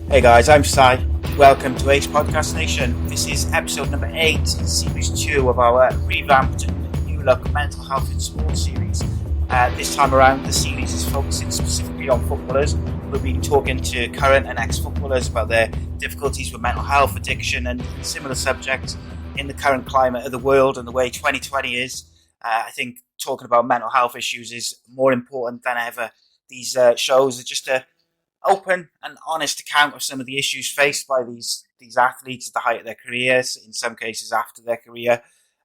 Hey guys, I'm Sai. Welcome to Ace Podcast Nation. This is episode number 8, series 2 of our revamped new look mental health in sport series. This time around, the series is focusing specifically on footballers. We'll be talking to current and ex-footballers about their difficulties with mental health, addiction, and similar subjects in the current climate of the world and the way 2020 is. I think talking about mental health issues is more important than ever. These shows are just a open and honest account of some of the issues faced by these athletes at the height of their careers, in some cases after their career,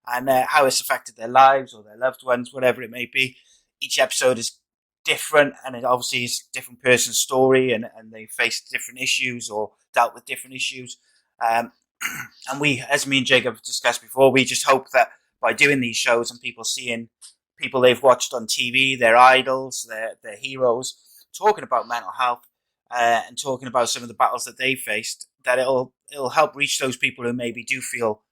and how it's affected their lives or their loved ones, whatever it may be. Each episode is different, and it obviously is a different person's story, and they faced different issues or dealt with different issues. And we, as me and Jacob discussed before, we just hope that by doing these shows and people seeing people they've watched on TV, their idols, their heroes, talking about mental health, and talking about some of the battles that they faced, that it'll help reach those people who maybe do feel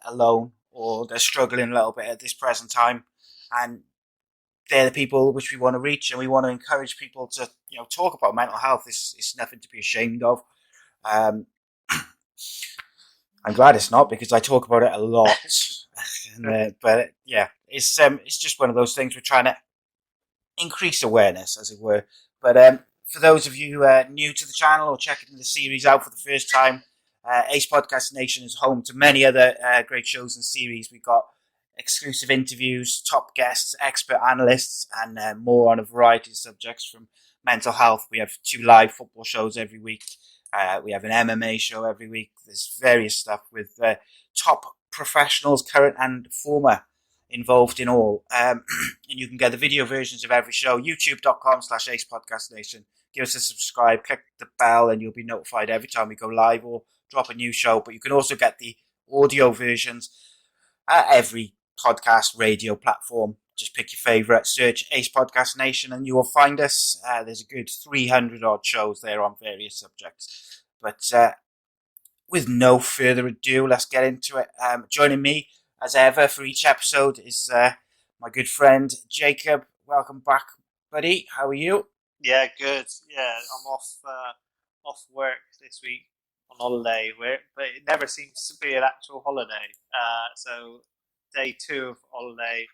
alone or they're struggling a little bit at this present time, and they're the people which we want to reach, and we want to encourage people to talk about mental health. It's nothing to be ashamed of. I'm glad it's not, because I talk about it a lot. But yeah, it's just one of those things. We're trying to increase awareness, as it were. But for those of you new to the channel or checking the series out for the first time, Ace Podcast Nation is home to many other great shows and series. We've got exclusive interviews, top guests, expert analysts, and more on a variety of subjects from mental health. We have 2 live football shows every week. We have an MMA show every week. There's various stuff with top professionals, current and former, involved in all. And you can get the video versions of every show, youtube.com/Ace Podcast Nation. Give us a subscribe, click the bell, and you'll be notified every time we go live or drop a new show. But you can also get the audio versions at every podcast radio platform. Just pick your favourite, search Ace Podcast Nation, and you will find us. There's a good 300 odd shows there on various subjects. But with no further ado, let's get into it. Joining me, as ever, for each episode is my good friend Jacob. Welcome back, buddy. How are you? Yeah, good. Yeah, I'm off work this week on holiday, but it never seems to be an actual holiday. So day 2 of holiday,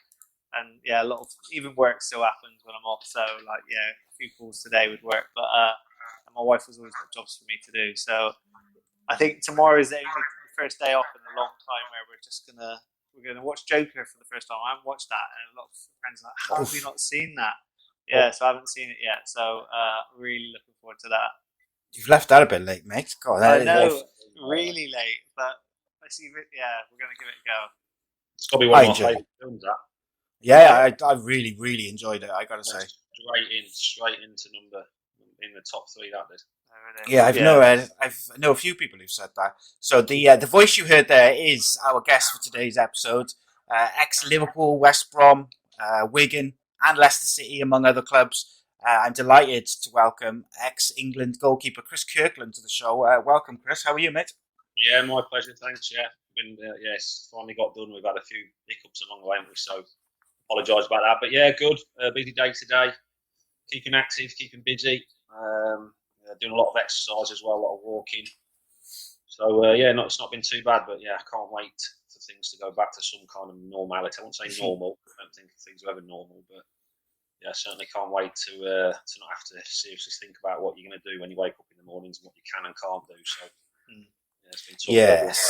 and yeah, a lot of even work still happens when I'm off. So like, yeah, a few calls today would work, but my wife has always got jobs for me to do. So I think tomorrow is the first day off in a long time where we're gonna watch Joker for the first time. I haven't watched that, and a lot of friends are like, how have you not seen that? Yeah, so I haven't seen it yet. So really looking forward to that. You've left that a bit late, mate. God, I know, really late, but I see. Yeah, we're gonna give it a go. It's got to be one of my favourite films. That. Yeah, I really, really enjoyed it. I gotta say, straight into number in the top 3. That did. Yeah, I know a few people who've said that. So the voice you heard there is our guest for today's episode, ex-Liverpool, West Brom, Wigan, and Leicester City, among other clubs. I'm delighted to welcome ex-England goalkeeper Chris Kirkland to the show. Welcome, Chris. How are you, mate? Yeah, my pleasure. Thanks. Yeah, yes, finally got done. We've had a few hiccups along the way, haven't we? So apologise about that. But yeah, good. Busy day today. Keeping active, keeping busy. Doing a lot of exercise as well, a lot of walking. So it's not been too bad. But yeah, I can't wait for things to go back to some kind of normality. I won't say normal. I don't think things are ever normal, but yeah, I certainly can't wait to not have to seriously think about what you're going to do when you wake up in the mornings and what you can and can't do. So yeah, it's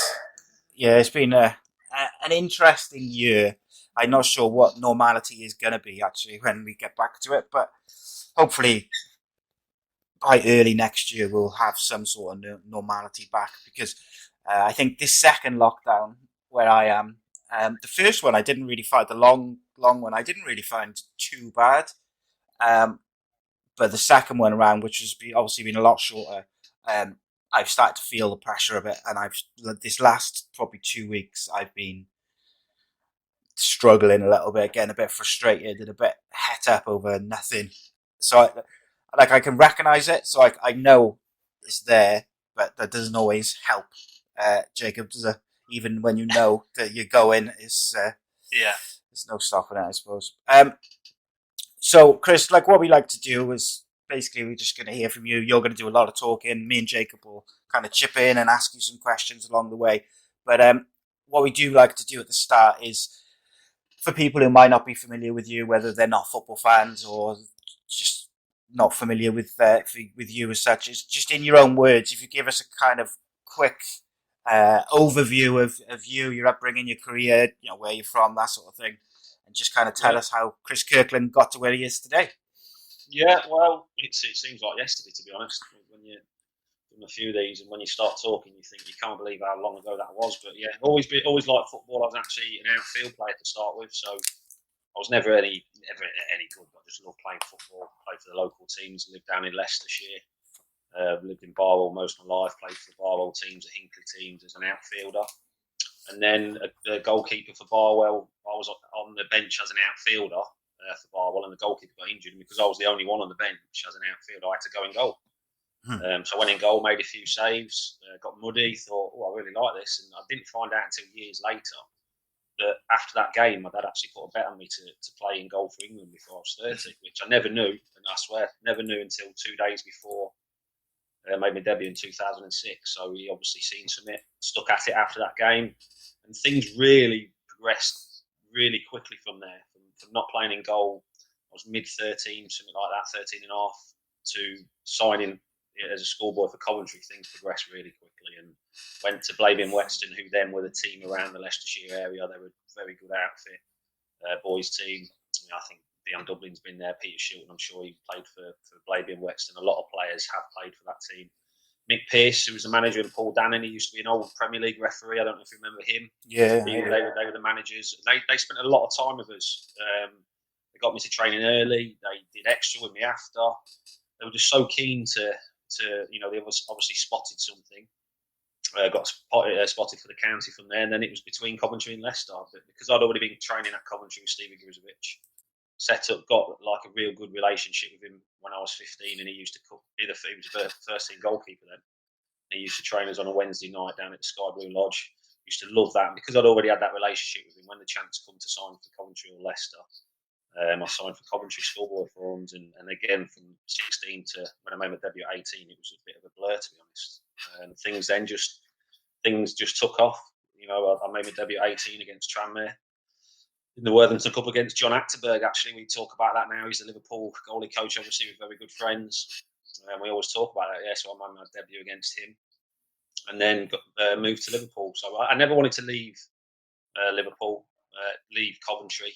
been it's been an interesting year. I'm not sure what normality is going to be actually when we get back to it, but hopefully by early next year we'll have some sort of normality back, because I think this second lockdown where I am, the first one I didn't really find, the long one I didn't really find too bad, but the second one around, which has obviously been a lot shorter, I've started to feel the pressure of it, and this last probably 2 weeks I've been struggling a little bit, getting a bit frustrated and a bit het up over nothing. So I can recognise it, so I know it's there, but that doesn't always help. Jacob, even when you know that you're going, there's no stopping it, I suppose. So, Chris, like what we like to do is basically we're just going to hear from you. You're going to do a lot of talking. Me and Jacob will kind of chip in and ask you some questions along the way. But what we do like to do at the start is, for people who might not be familiar with you, whether they're not football fans or just not familiar with you as such, is just in your own words, if you give us a kind of quick overview of you, your upbringing, your career, where you're from, that sort of thing, and just kind of tell us how Chris Kirkland got to where he is today. Yeah, well, it seems like yesterday, to be honest, when you're doing a few of these, and when you start talking, you think you can't believe how long ago that was. But yeah, always liked football. I was actually an outfield player to start with, so I was never any good. I just loved playing football. Played for the local teams. Lived down in Leicestershire. Lived in Barwell most of my life. Played for the Barwell teams, the Hinckley teams as an outfielder. And then the goalkeeper for Barwell, I was on the bench as an outfielder for Barwell, and the goalkeeper got injured. And because I was the only one on the bench as an outfielder, I had to go in goal. So I went in goal, made a few saves, got muddy, thought, I really like this. And I didn't find out until years later that after that game, my dad actually put a bet on me to play in goal for England before I was 30, which I never knew. And I swear, never knew until 2 days before I made my debut in 2006. So he obviously seen something, stuck at it after that game. And things really progressed really quickly from there. From not playing in goal, I was mid-13, something like that, 13 and a half, to signing as a schoolboy for Coventry. Things progressed really quickly and went to Blaby and Wexton, who then were the team around the Leicestershire area. They were a very good outfit, boys team. I think Dion Dublin's been there, Peter Shilton, I'm sure he played for Blaby and Wexton. A lot of players have played for that team. Mick Pearce, who was the manager, and Paul Dannon, he used to be an old Premier League referee. I don't know if you remember him. Yeah. They were the managers. They spent a lot of time with us. They got me to training early. They did extra with me after. They were just so keen to they obviously spotted something. Got spotted for the county from there, and then it was between Coventry and Leicester. But because I'd already been training at Coventry with Stevie Gruzovic, got like a real good relationship with him when I was 15, and he used to cook. He was the first team goalkeeper then. He used to train us on a Wednesday night down at the Sky Blue Lodge. Used to love that, and because I'd already had that relationship with him, when the chance come to sign for Coventry or Leicester, I signed for Coventry schoolboy forums, and again from 16 to when I made my debut at 18, it was a bit of a blur, to be honest. And things just took off. I made my debut at 18 against Tranmere in the Worthington Cup against John Achterberg. Actually, we talk about that now. He's the Liverpool goalie coach. Obviously, we're very good friends, and we always talk about that. Yeah, so I made my debut against him, and then moved to Liverpool. So I never wanted to leave Liverpool, leave Coventry.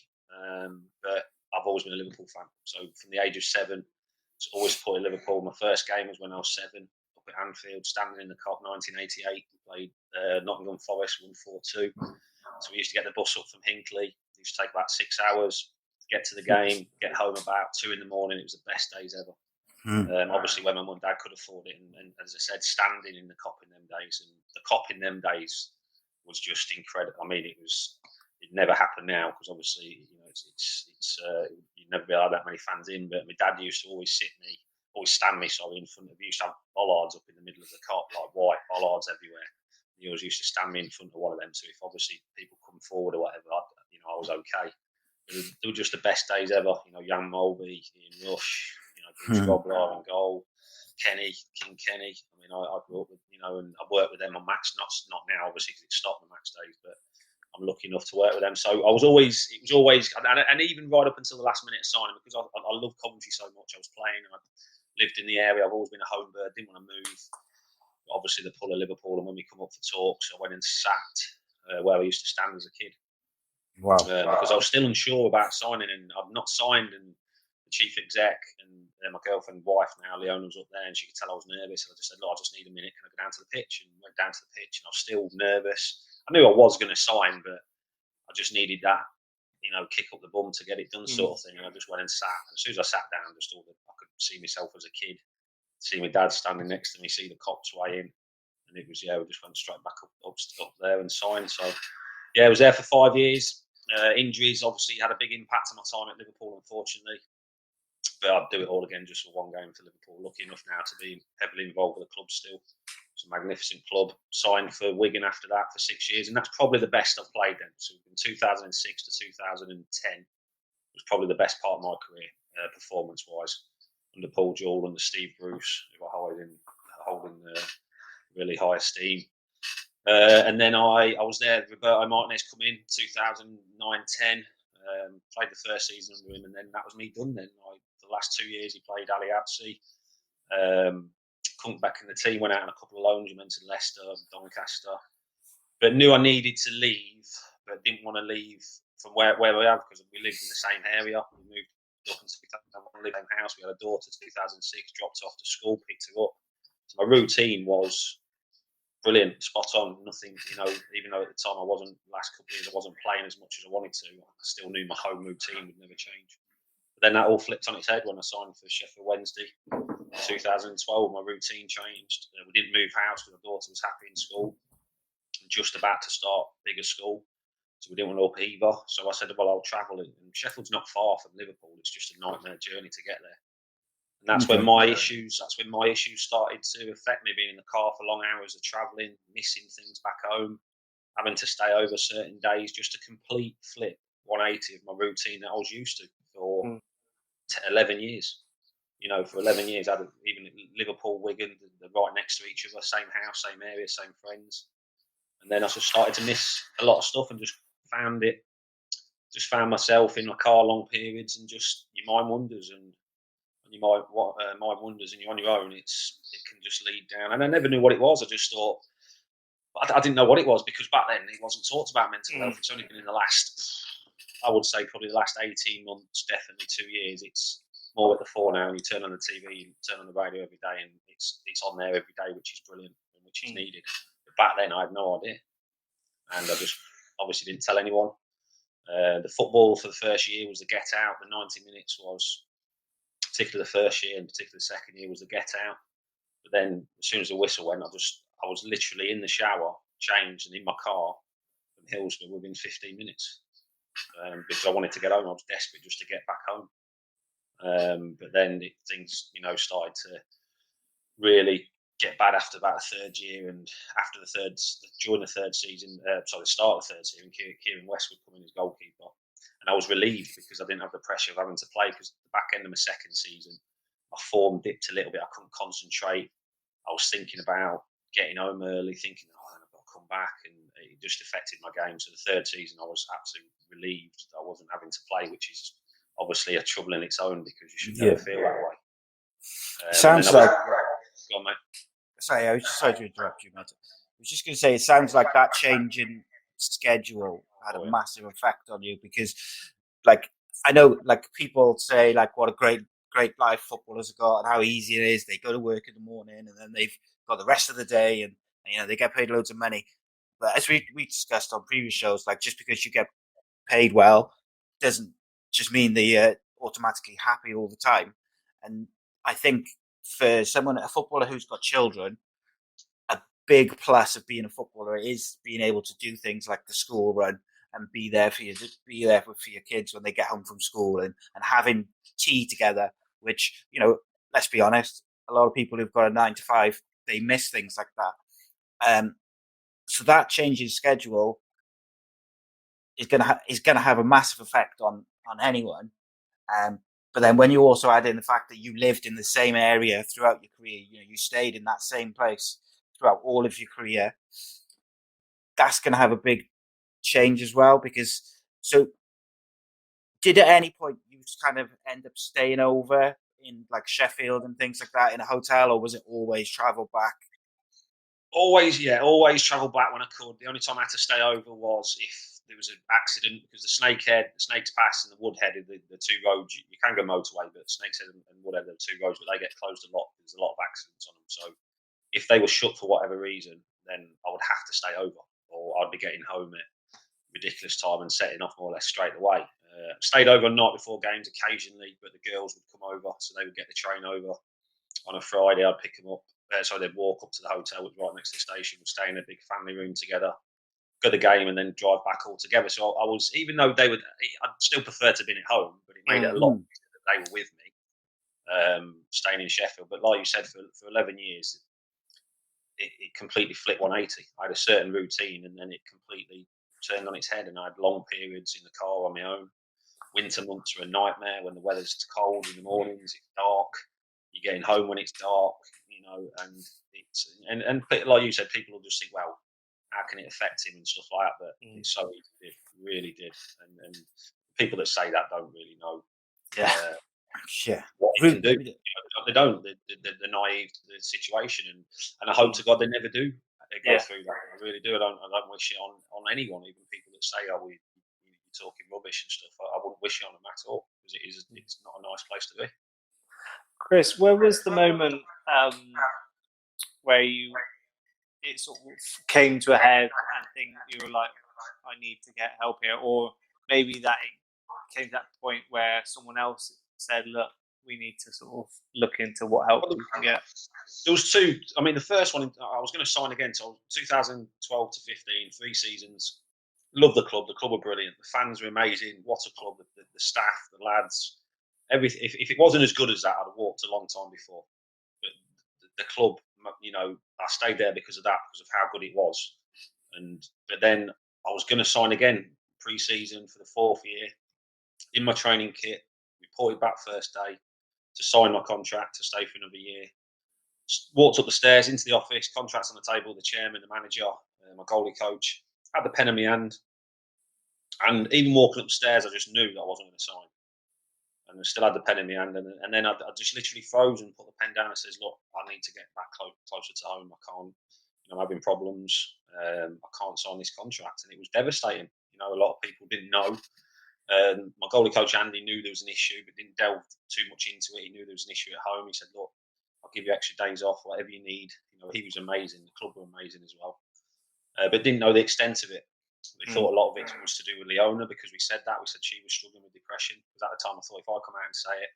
But I've always been a Liverpool fan. So from the age of 7, it's always supported Liverpool. My first game was when I was 7, up at Anfield, standing in the Cup, 1988. We played Nottingham Forest, won 4-2. So we used to get the bus up from Hinckley. It used to take about 6 hours, get to the game, get home about 2 in the morning. It was the best days ever. Obviously, when my mum and dad could afford it, and as I said, standing in the Cop in them days, and the Cop in them days was just incredible. I mean, it never happened now because obviously, you'd never be allowed that many fans in. But my dad used to always stand me, in front of. We used to have bollards up in the middle of the Cop, like white bollards everywhere. He always used to stand me in front of one of them. So if obviously people come forward or whatever, I was okay. They were just the best days ever. Jan Mulby, Ian Rush, Bruce Roblar on goal, King Kenny. I mean, I grew up with, and I worked with them on match, not now obviously because it stopped the match days, but I'm lucky enough to work with them. So it was always, and even right up until the last minute of signing, because I love Coventry so much. I was playing, and I lived in the area. I've always been a home bird, didn't want to move. Obviously the pull of Liverpool, and when we come up for talks, I went and sat where I used to stand as a kid. Wow. Because I was still unsure about signing, and I've not signed, and the chief exec and my girlfriend wife now, Leona, was up there, and she could tell I was nervous. And I just said, "Look, I just need a minute. Can I go down to the pitch?" And went down to the pitch, and I was still nervous. I knew I was going to sign, but I just needed that, kick up the bum to get it done, sort of thing. And I just went and sat. As soon as I sat down, I could see myself as a kid. See my dad standing next to me, see the cops weigh in, and it was we just went straight back up there and signed. So I was there for 5 years. Injuries obviously had a big impact on my time at Liverpool, unfortunately, but I'd do it all again just for one game for Liverpool. Lucky enough now to be heavily involved with the club still. It's a magnificent club. Signed for Wigan after that for 6 years, and that's probably the best I've played then. So from 2006 to 2010 was probably the best part of my career, performance-wise. under Paul Jewell, under Steve Bruce, who I holding really high esteem. And then I was there. Roberto Martinez come in 2009-10. Played the first season under him, and then that was me done. Then the last 2 years he played A.C.E. Couldn't back in the team. Went out on a couple of loans. You mentioned Leicester, Doncaster, but knew I needed to leave, but didn't want to leave from where we are because we lived in the same area. We moved up into the same house. We had a daughter. 2006, dropped off to school, picked her up. So my routine was brilliant, spot on. Nothing, even though at the time last couple of years I wasn't playing as much as I wanted to, I still knew my home routine would never change. But then that all flipped on its head when I signed for Sheffield Wednesday in 2012. My routine changed. We didn't move house because my daughter was happy in school and just about to start bigger school. So we didn't want to up either. So I said, well, I'll travel. And Sheffield's not far from Liverpool. It's just a nightmare journey to get there. And that's when my issues started to affect me, being in the car for long hours of travelling, missing things back home, having to stay over certain days, just a complete flip 180 of my routine that I was used to for 11 years. For 11 years, I had even Liverpool, Wigan, they're right next to each other, same house, same area, same friends. And then I just started to miss a lot of stuff and just found myself in my car long periods, and just your mind wanders and your mind wanders and you're on your own. It can just lead down. And I never knew what it was. I just thought, I didn't know what it was because back then it wasn't talked about mental health. It's only been in the last, I would say probably the last 18 months, definitely 2 years. It's more at the fore now, and you turn on the TV, you turn on the radio every day, and it's on there every day, which is brilliant and which is needed. But back then I had no idea, and I just obviously didn't tell anyone. The football for the first year was the get out. The 90 minutes was, particularly the first year and particularly the second year, was the get out. But then as soon as the whistle went, I was literally in the shower, changed, and in my car from Hillsborough within 15 minutes. Because I wanted to get home. I was desperate just to get back home. But then things, started to really get bad after about the third year, and during the third season, the start of the third season, Kieran West would come in as goalkeeper, and I was relieved because I didn't have the pressure of having to play. Because at the back end of my second season, my form dipped a little bit. I couldn't concentrate. I was thinking about getting home early, thinking, I've got to come back, and it just affected my game. So the third season, I was absolutely relieved that I wasn't having to play, which is obviously a trouble in its own because you should never feel that way. Sounds like. Go on, mate. Sorry, I was just sorry to interrupt you, mate. I was just going to say, it sounds like that change in schedule had a massive effect on you because, I know, people say, what a great life footballers have got and how easy it is. They go to work in the morning and then they've got the rest of the day and they get paid loads of money. But as we discussed on previous shows, just because you get paid well doesn't just mean that you're automatically happy all the time. And I think for a footballer who's got children, a big plus of being a footballer is being able to do things like the school run and be there for your kids when they get home from school, and having tea together, which, let's be honest, a lot of people who've got a 9 to 5, they miss things like that. So that change in schedule is going to have a massive effect on anyone. But then when you also add in the fact that you lived in the same area throughout your career, you stayed in that same place throughout all of your career, that's going to have a big change as well. So did at any point you kind of end up staying over in Sheffield and things like that in a hotel, or was it always travel back? Always travel back when I could. The only time I had to stay over was if there was an accident, because the Snake's Pass and the Woodhead are the two roads. You can go motorway, but Snake's and Woodhead are the two roads, but they get closed a lot. There's a lot of accidents on them. So if they were shut for whatever reason, then I would have to stay over, or I'd be getting home at ridiculous time and setting off more or less straight away. Stayed over a night before games occasionally, but the girls would come over, so they would get the train over on a Friday. I'd pick them up. So they'd walk up to the hotel, which was right next to the station. We'd stay in a big family room together, go to the game, and then drive back all together. So I was, even though I'd still prefer to be at home, but it made it a lot easier that they were with me, staying in Sheffield. But like you said, for 11 years, it completely flipped 180. I had a certain routine, and then it completely turned on its head, and I had long periods in the car on my own. Winter months were a nightmare when the weather's cold in the mornings, it's dark. you're getting home when it's dark, and like you said, people will just think, well, how can it affect him and stuff like that? But it so did, really did. And people that say that don't really know what he can do. They don't. They're naive to the situation, and I hope to God they never do go through that. I really do. I don't wish it on anyone, even people that say, "Oh, you're talking rubbish and stuff." I wouldn't wish it on them at all, because it's not a nice place to be. Chris, where was the moment where it sort of came to a head and think you were like, I need to get help here, or maybe that it came to that point where someone else said, look, we need to sort of look into what help we can get? There was two. I mean, the first one, I was going to sign again. So 2012 to 15, 3 seasons. Love the club. The club were brilliant. The fans were amazing. What a club. The staff, the lads, everything. If it wasn't as good as that, I'd have walked a long time before. But the club, I stayed there because of that, because of how good it was. But then I was going to sign again pre-season for the 4th year in my training kit. Reported back first day to sign my contract to stay for another year. Walked up the stairs into the office, contracts on the table, the chairman, the manager, my goalie coach. Had the pen in my hand, and even walking up the stairs, I just knew that I wasn't going to sign. And I still had the pen in my hand, and then I just literally froze and put the pen down and says, "Look, I need to get back closer to home. I can't, I'm having problems. I can't sign this contract." And it was devastating. A lot of people didn't know. My goalie coach Andy knew there was an issue, but didn't delve too much into it. He knew there was an issue at home. He said, "Look, I'll give you extra days off, whatever you need." He was amazing. The club were amazing as well, but didn't know the extent of it. We thought a lot of it was to do with Leona, because we said that. We said she was struggling with depression. Because at the time, I thought if I come out and say it,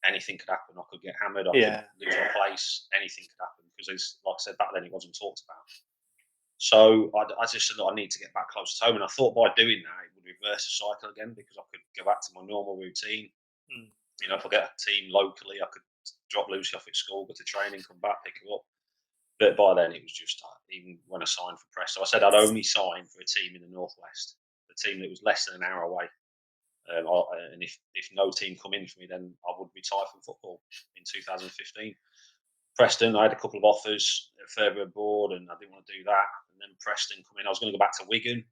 anything could happen. I could get hammered. I could lose my place. Anything could happen, because, like I said back then, it wasn't talked about. So I just said, I need to get back close to home. And I thought by doing that, it would reverse the cycle again, because I could go back to my normal routine. If I get a team locally, I could drop Lucy off at school, go to training, come back, pick her up. But by then, it was just, even when I signed for Preston, I said I'd only sign for a team in the Northwest, a team that was less than an hour away. And if no team come in for me, then I would retire from football in 2015. Preston, I had a couple of offers further abroad, and I didn't want to do that. And then Preston come in. I was going to go back to Wigan,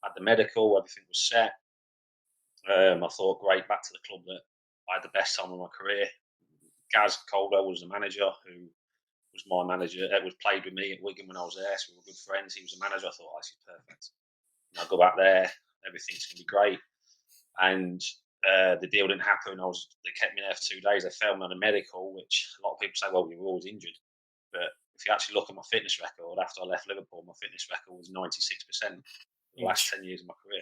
had the medical, everything was set. I thought, great, back to the club that I had the best time of my career. Gaz Caldwell was the manager, who was my manager. Was played with me at Wigan when I was there, so we were good friends. He was the manager. I thought, this is perfect. I'll go back there. Everything's going to be great. And the deal didn't happen. They kept me there for 2 days. They failed me on a medical, which a lot of people say, well, you were always injured. But if you actually look at my fitness record, after I left Liverpool, my fitness record was 96% for the last 10 years of my career.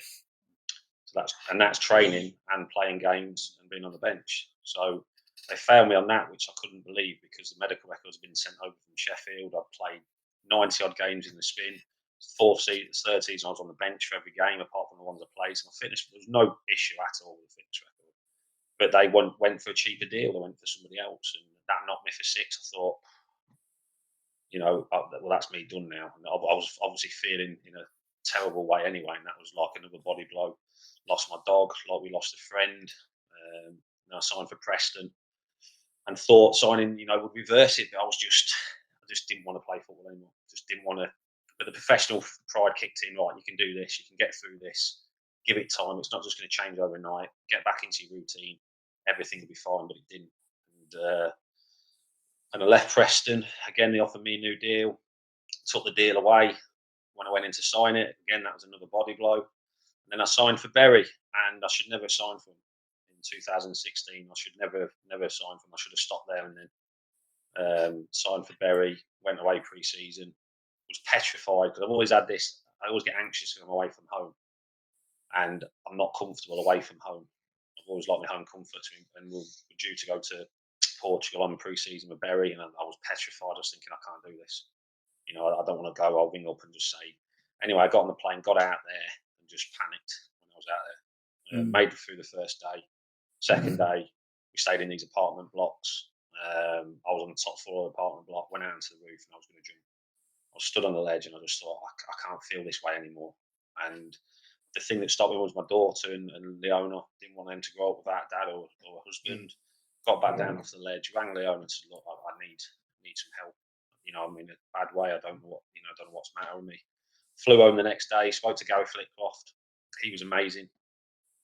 So that's training and playing games and being on the bench. So they failed me on that, which I couldn't believe, because the medical record has been sent over from Sheffield. I've played 90 odd games in the spin. Third season, I was on the bench for every game, apart from the ones I played. So my fitness, there was no issue at all with the fitness record. But they went for a cheaper deal. They went for somebody else, and that knocked me for 6. I thought, well, that's me done now. And I was obviously feeling in a terrible way anyway, and that was like another body blow. Lost my dog, like we lost a friend. I signed for Preston, and thought signing, would reverse it. But I just didn't want to play football anymore. Just didn't want to. But the professional pride kicked in. Right, you can do this. You can get through this. Give it time. It's not just going to change overnight. Get back into your routine. Everything will be fine. But it didn't. And I left Preston. Again, they offered me a new deal. Took the deal away. When I went in to sign it, again, that was another body blow. And then I signed for Bury, and I should never have signed for him in 2016. I should never have signed for him. I should have stopped there and then signed for Bury. Went away pre-season. Was petrified, because I've always had this. I always get anxious when I'm away from home, and I'm not comfortable away from home. I've always liked my home comfort, and we're due to go to Portugal on pre-season with Bury, and I was petrified. I was thinking, I can't do this. I don't want to go. I'll ring up and just say. Anyway, I got on the plane, got out there, and just panicked when I was out there. Made it through the first day. Second day, we stayed in these apartment blocks. I was on the top floor of the apartment block, went out into the roof, and I was going to jump. I stood on the ledge, and I just thought, I can't feel this way anymore. And the thing that stopped me was my daughter and Leona. Didn't want them to grow up without dad or a husband. got back down off the ledge, rang Leon and said, look, I need some help. You know, I'm in a bad way. I don't know what's the matter with me. Flew home the next day, spoke to Gary Flitcroft. He was amazing.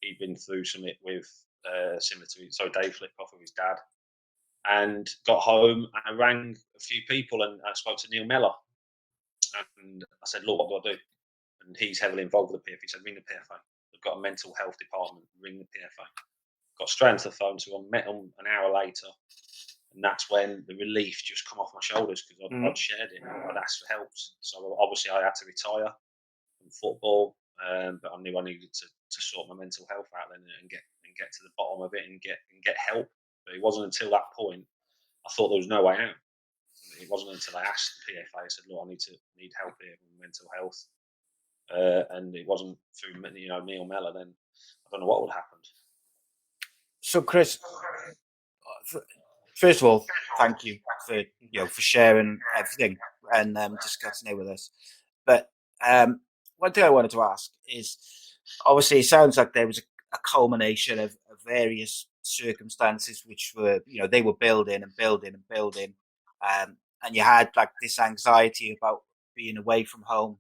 He'd been through something with similar to Dave Flitcroft with his dad. And got home and I rang a few people and I spoke to Neil Mellor. And I said, look, what do I do? And he's heavily involved with the PFA. He said, ring the PFA. They've got a mental health department. Ring the PFA. Got straight onto the phone to him, met him an hour later. And that's when the relief just come off my shoulders because I'd shared it. I'd asked for help. So obviously I had to retire from football, but I knew I needed to sort my mental health out then and get to the bottom of it and get help. But it wasn't until that point I thought there was no way out. It wasn't until I asked the PFA. I said, "Look, I need help here with mental health," and it wasn't through Neil Mellor. Then I don't know what would have happened. So, Chris, first of all, thank you for sharing everything and discussing it with us. But one thing I wanted to ask is, obviously, it sounds like there was a culmination of various circumstances which were, they were building and building and building, and you had like this anxiety about being away from home,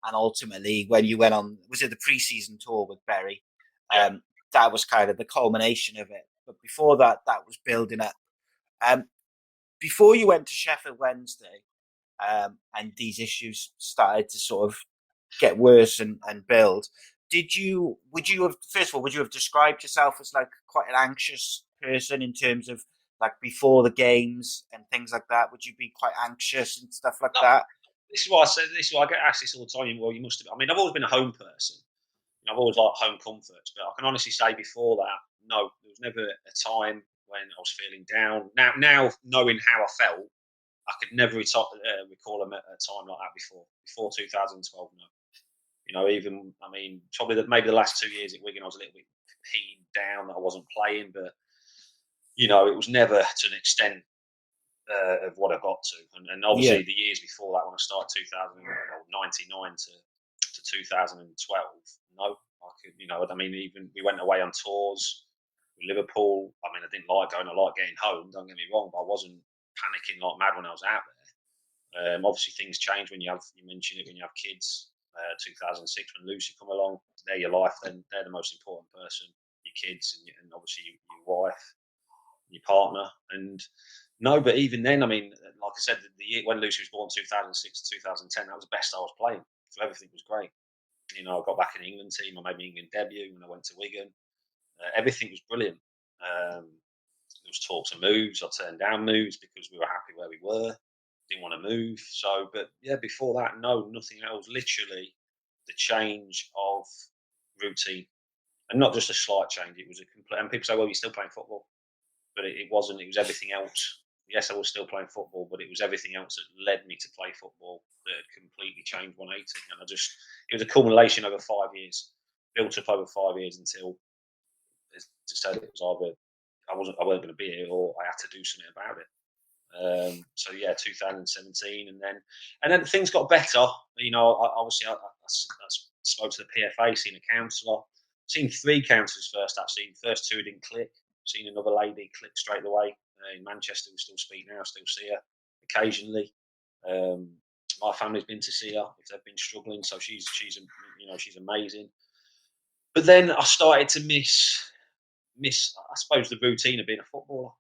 and ultimately, when you went on, was it the pre-season tour with Berry? That was kind of the culmination of it. But before that, that was building up. Before you went to Sheffield Wednesday, and these issues started to sort of get worse and build, would you have described yourself as like quite an anxious person in terms of like before the games and things like that? Would you be quite anxious and stuff like that? This is what I said. This is what I get asked this all the time. Well, you must have. I mean, I've always been a home person. I've always liked home comforts, but I can honestly say before that, no, there was never a time when I was feeling down. Now knowing how I felt, I could never recall a time like that before 2012. No, even probably maybe the last 2 years at Wigan, I was a little bit peeved down that I wasn't playing, but it was never to an extent of what I got to. And obviously the years before that, when I started 1999 to 2012, no, I could, even we went away on tours with Liverpool. I mean, I didn't like going, I liked getting home, don't get me wrong, but I wasn't panicking like mad when I was out there. Obviously things change when you mentioned it, when you have kids. 2006 when Lucy come along, they're your life, then they're the most important person, your kids and obviously your wife, your partner. And no, but even then, I mean, like I said, the year when Lucy was born, 2006 to 2010, that was the best I was playing. So everything was great. I got back in the England team. I made my England debut when I went to Wigan. Everything was brilliant. There was talks of moves. I turned down moves because we were happy where we were. Didn't want to move. So, but yeah, before that, no, nothing else. Literally, the change of routine, and not just a slight change. It was a complete. And people say, "Well, you're still playing football," but it wasn't. It was everything else. Yes, I was still playing football, but it was everything else that led me to play football that had completely changed 180. And it was a culmination over 5 years, built up over 5 years until, as I said, it was either I wasn't going to be here or I had to do something about it. So yeah, 2017, and then things got better. Obviously I spoke to the PFA, seen a counsellor, seen 3 counsellors first. I've seen first 2 didn't click. Seen another lady click straight away in Manchester. We still speak now. Still see her occasionally. My family's been to see her if they've been struggling. So she's amazing. But then I started to miss I suppose the routine of being a footballer.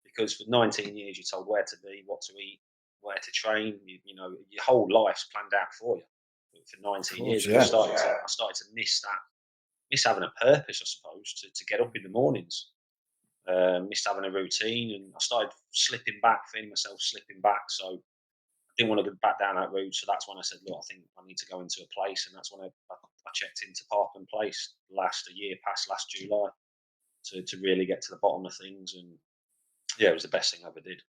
Because for 19 years you're told where to be, what to eat, where to train. Your whole life's planned out for you. But for 19 years, I started to miss that. Miss having a purpose, I suppose, to get up in the mornings. Missed having a routine, and I started feeling myself slipping back. So I didn't want to go back down that route. So that's when I said, look, I think I need to go into a place, and that's when I checked into Parkland Place last July to really get to the bottom of things. And yeah, it was the best thing I ever did.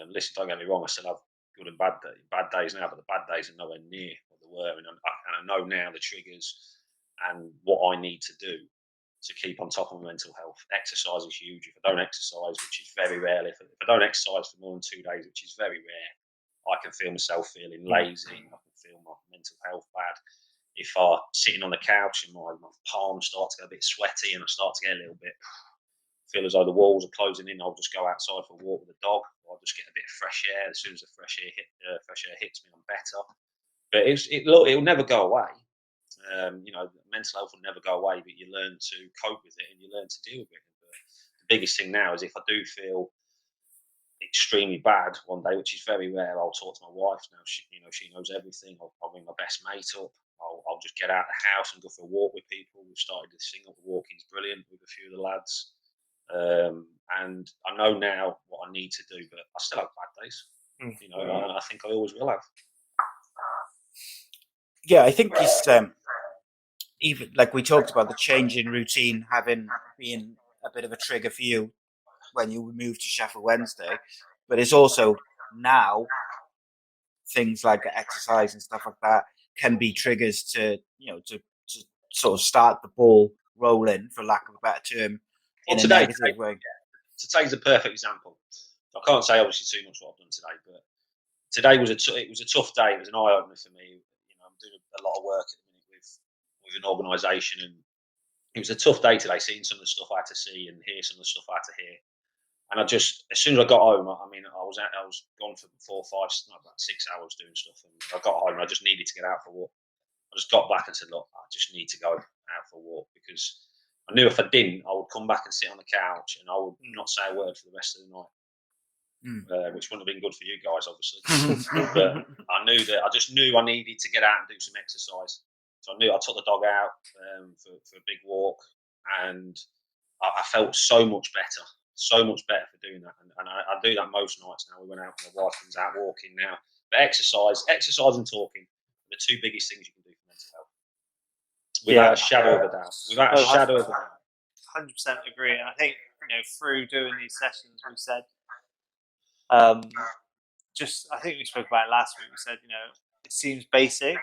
Listen, don't get me wrong, I still have good and bad days now, but the bad days are nowhere near what they were. And I know now the triggers and what I need to do to keep on top of my mental health. Exercise is huge. If I don't exercise, which is very rare, if I don't exercise for more than 2 days, which is very rare, I can feel myself feeling lazy. I can feel my mental health bad. If I'm sitting on the couch and my palms start to get a bit sweaty and I start to get a little bit feel as though the walls are closing in, I'll just go outside for a walk with the dog. I'll just get a bit of fresh air. As soon as the fresh air hits me, I'm better. But it'll never go away. Mental health will never go away, but you learn to cope with it and you learn to deal with it. But the biggest thing now is if I do feel extremely bad one day, which is very rare, I'll talk to my wife now. She knows everything. I'll ring my best mate up. I'll just get out of the house and go for a walk with people. We've started this thing up. The walking's brilliant with a few of the lads. And I know now what I need to do, but I still have bad days. And I think I always will have. Yeah, I think it's even like we talked about the change in routine being a bit of a trigger for you when you moved to Sheffield Wednesday, but it's also now things like exercise and stuff like that can be triggers to sort of start the ball rolling, for lack of a better term, in a negative way. Today's a perfect example. I can't say obviously too much what I've done today, but today was a tough day. It was an eye opener for me. I'm doing a lot of work at the minute with an organisation, and it was a tough day today. Seeing some of the stuff I had to see and hear some of the stuff I had to hear, and as soon as I got home, I was gone for about 6 hours doing stuff, and I got home and I just needed to get out for a walk. I just got back and said, look, I just need to go out for a walk, because I knew if I didn't, I would come back and sit on the couch and I would not say a word for the rest of the night, which wouldn't have been good for you guys, obviously. But I just knew I needed to get out and do some exercise. So I took the dog out for a big walk, and I felt so much better for doing that. And I do that most nights now. We went out, my wife comes out walking now. But exercise and talking are the two biggest things you can do for mental health. Without a shadow of a doubt. 100% agree. And I think, through doing these sessions, we said, I think we spoke about it last week. We said, it seems basic,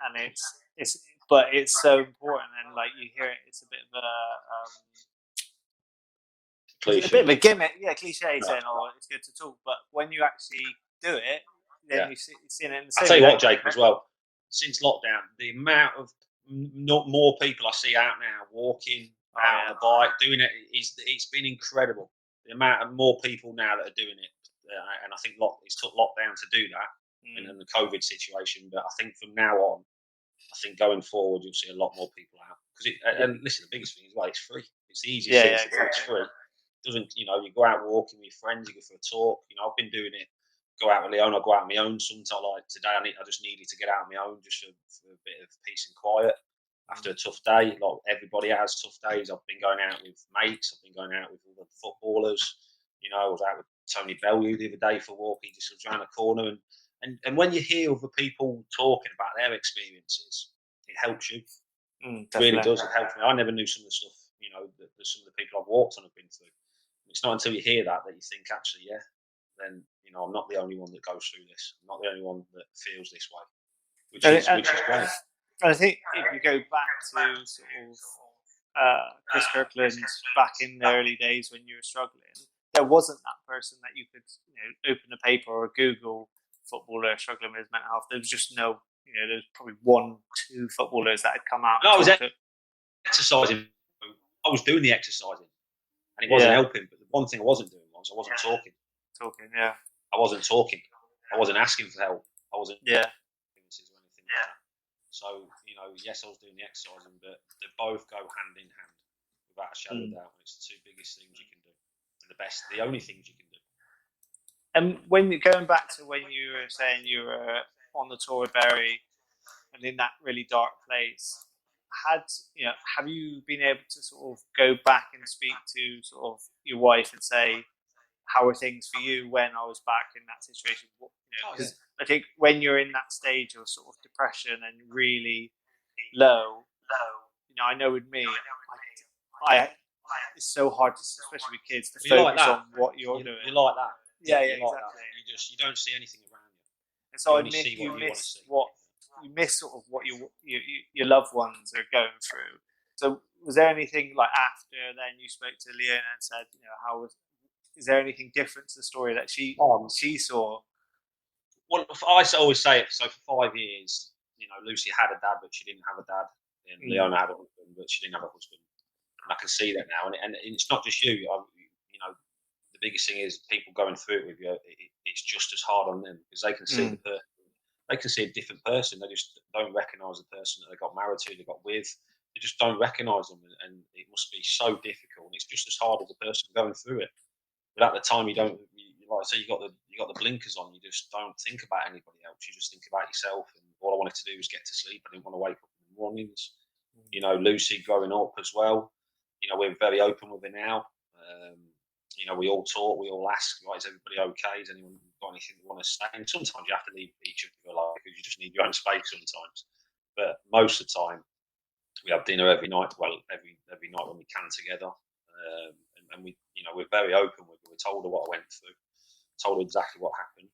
and but it's so important. And like you hear it, it's a bit of cliche. A bit of a gimmick, cliche, saying, it's good to talk. But when you actually do it, then you see it in the same. I'll tell you what, Jake, as well, since lockdown, the amount of more people I see out now walking out on a bike, doing it, it's been incredible. The amount of more people now that are doing it. And I think it's took lockdown to do that in the COVID situation. But I think from now on, I think going forward, you'll see a lot more people out. And listen, the biggest thing is, it's free. It's the easiest thing to do. It's free. It doesn't, you go out walking with your friends, you go for a talk. I've been doing it. Go out with Leon, I go out on my own sometimes. Like today, I just needed to get out on my own just for a bit of peace and quiet after a tough day. Like everybody has tough days. I've been going out with mates. I've been going out with all the footballers. I was out with Tony Bellew the other day for a walk. He just was around the corner. And when you hear other people talking about their experiences, it helps you. It really does. It helps me. I never knew some of the stuff, that some of the people I've walked on have been through. It's not until you hear that you think, actually, then, I'm not the only one that goes through this. I'm not the only one that feels this way, which is great. I think if you go back to sort of Chris Kirkland back in the early days when you were struggling, there wasn't that person that you could open a paper or Google footballer struggling with his mental health. There was just no, there's probably 1-2 footballers that had come out. No, I was exercising. I was doing the exercising, and it wasn't helping. But the one thing I wasn't doing was I wasn't talking. I wasn't talking. I wasn't asking for help. I wasn't. Or anything like that. So yes, I was doing the exercising, but they both go hand in hand without a shadow of doubt. It's the two biggest things you can do, and the only things you can do. And when you're going back to when you were saying you were on the tour with Barry and in that really dark place, have you been able to sort of go back and speak to sort of your wife and say, how are things for you when I was back in that situation? Because I think when you're in that stage of sort of depression and really low, I know with me, it's so hard to, especially with kids, to focus on what you're doing. You like that. Yeah, like exactly. That. You don't see anything around you. And so you miss sort of what your loved ones are going through. So was there anything like after then you spoke to Leona and said, is there anything different to the story that she saw? Well, I always say it. So for 5 years, Lucy had a dad, but she didn't have a dad. And Leona had a husband, but she didn't have a husband. And I can see that now. And it's not just you. biggest thing is people going through it with you. It's just as hard on them because they can see they can see a different person. They just don't recognise the person that they got married to, they got with. They just don't recognise them, and it must be so difficult. And it's just as hard as the person going through it. But at the time, you don't. Like I say, you got the blinkers on. You just don't think about anybody else. You just think about yourself. And all I wanted to do was get to sleep. I didn't want to wake up in the mornings. You know, Lucy growing up as well. You know, we're very open with her now. You know, we all talk, we all ask, right, is everybody okay? Has anyone got anything they want to say? And sometimes you have to leave each of your life because you just need your own space sometimes. But most of the time, we have dinner every night. Well, every night when we can together, and we, you know, we're very open with her. We told her what I went through, told her exactly what happened,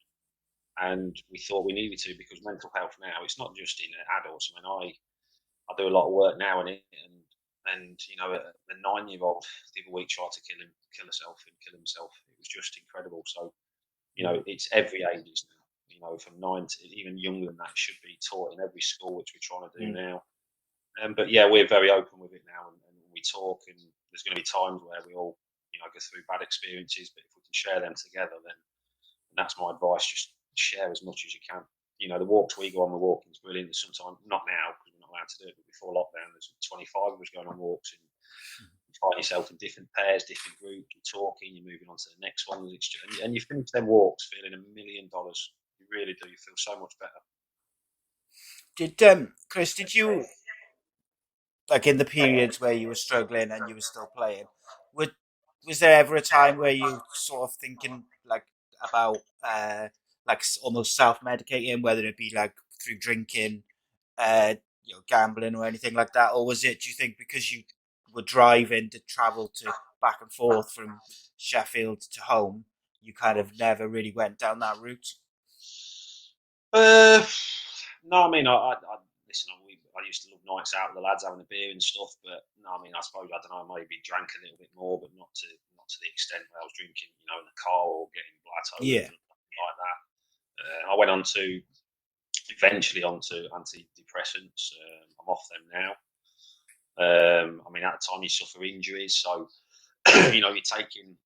and we thought we needed to because mental health now, it's not just in adults. I mean, I do a lot of work now in it, and you know, the 9-year-old the other week tried to kill himself. It was just incredible. So, you know, it's every age now. You know, from 9 to even younger than that, it should be taught in every school, which we're trying to do now. But yeah, we're very open with it now, and we talk. And there's going to be times where we all, you know, go through bad experiences. But if we can share them together, then that's my advice. Just share as much as you can. You know, the walks we go on, the walking is brilliant. Sometimes, not now because we're not allowed to do it, but before lockdown, there's 25 of us going on walks, and you find yourself in different pairs, different groups. You're talking, you're moving on to the next one, and you finish them walks feeling $1 million. You really do. You feel so much better. Chris, did you, like in the periods where you were struggling and you were still playing, was there ever a time where you sort of thinking like about like almost self-medicating, whether it be like through drinking, you know, gambling or anything like that, or was it, do you think, because you were driving to travel to back and forth from Sheffield to home, you kind of never really went down that route? No, I mean, I listen. I used to love nights out with the lads having a beer and stuff, but no, I mean, I suppose I don't know. Maybe drank a little bit more, but not to the extent where I was drinking, you know, in the car or getting blacked over Yeah. like that. I went on to eventually onto antidepressants. I'm off them now. I mean, at the time you suffer injuries, so you know you're taking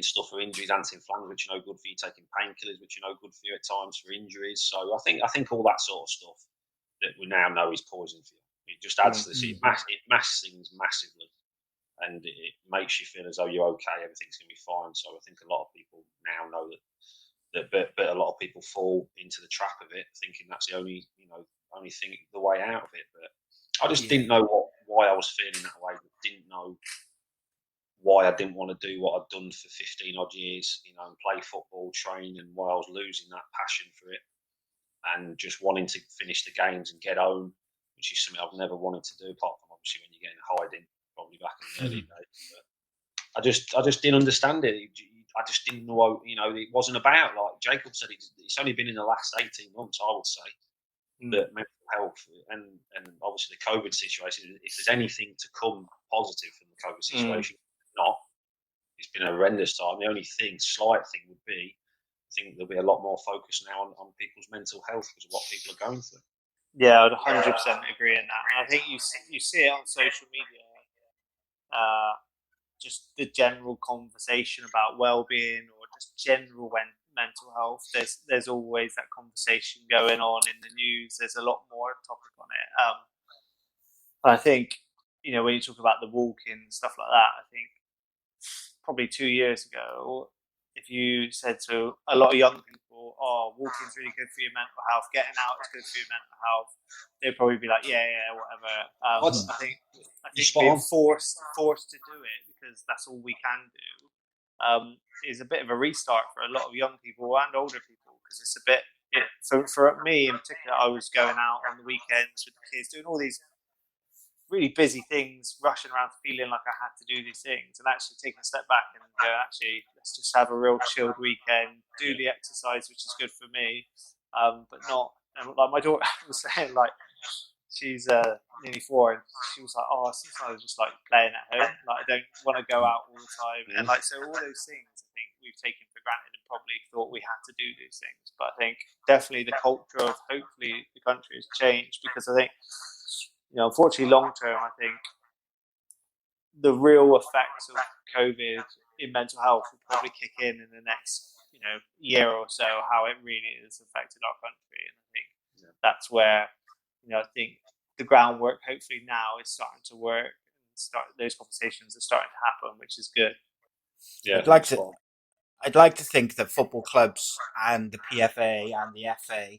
stuff for injuries, anti-inflammatories, which are no good for you, taking painkillers, which are no good for you at times for injuries. So I think all that sort of stuff that we now know is poison for you. It just adds to the it masks things massively, and it makes you feel as though you're okay, everything's going to be fine. So I think a lot of people now know that, but a lot of people fall into the trap of it, thinking that's the only thing, the way out of it. But I just didn't know why I was feeling that way. I didn't know why I didn't want to do what I'd done for 15 odd years, you know, and play football, train, and why I was losing that passion for it, and just wanting to finish the games and get home, which is something I've never wanted to do, apart from obviously when you get in hiding, probably back in the early days. But I just didn't understand it. I just didn't know, you know, it wasn't about, like Jacob said, it's only been in the last 18 months, I would say, that mental health and obviously the COVID situation, if there's anything to come positive from the COVID situation, not. It's been a horrendous time. The only slight thing would be, I think there'll be a lot more focus now on people's mental health because of what people are going through. Yeah, I'd 100% agree in that. And I think you see it on social media, just the general conversation about well-being or just general mental health. There's always that conversation going on in the news. There's a lot more topic on it. I think, you know, when you talk about the walking and stuff like that, I think probably 2 years ago, if you said to a lot of young people, "Oh, walking's really good for your mental health. Getting out is good for your mental health," they'd probably be like, "Yeah, whatever." I think being forced to do it because that's all we can do is a bit of a restart for a lot of young people and older people, because it's a bit. For me in particular, I was going out on the weekends with the kids, doing all these really busy things, rushing around feeling like I had to do these things, and actually taking a step back and go, actually, let's just have a real chilled weekend, do the exercise, which is good for me, but not, and like my daughter was saying, like, she's nearly 4, and she was like, "Oh, sometimes I just like playing at home, like I don't want to go out all the time," and like, so all those things I think we've taken for granted and probably thought we had to do these things. But I think definitely the culture of hopefully the country has changed, because I think, you know, unfortunately, long term, I think the real effects of COVID in mental health will probably kick in the next year or so, how it really has affected our country. And I think that's where I think the groundwork hopefully now is starting to work, and those conversations are starting to happen, which is good. Yeah, I'd like to think that football clubs and the PFA and the FA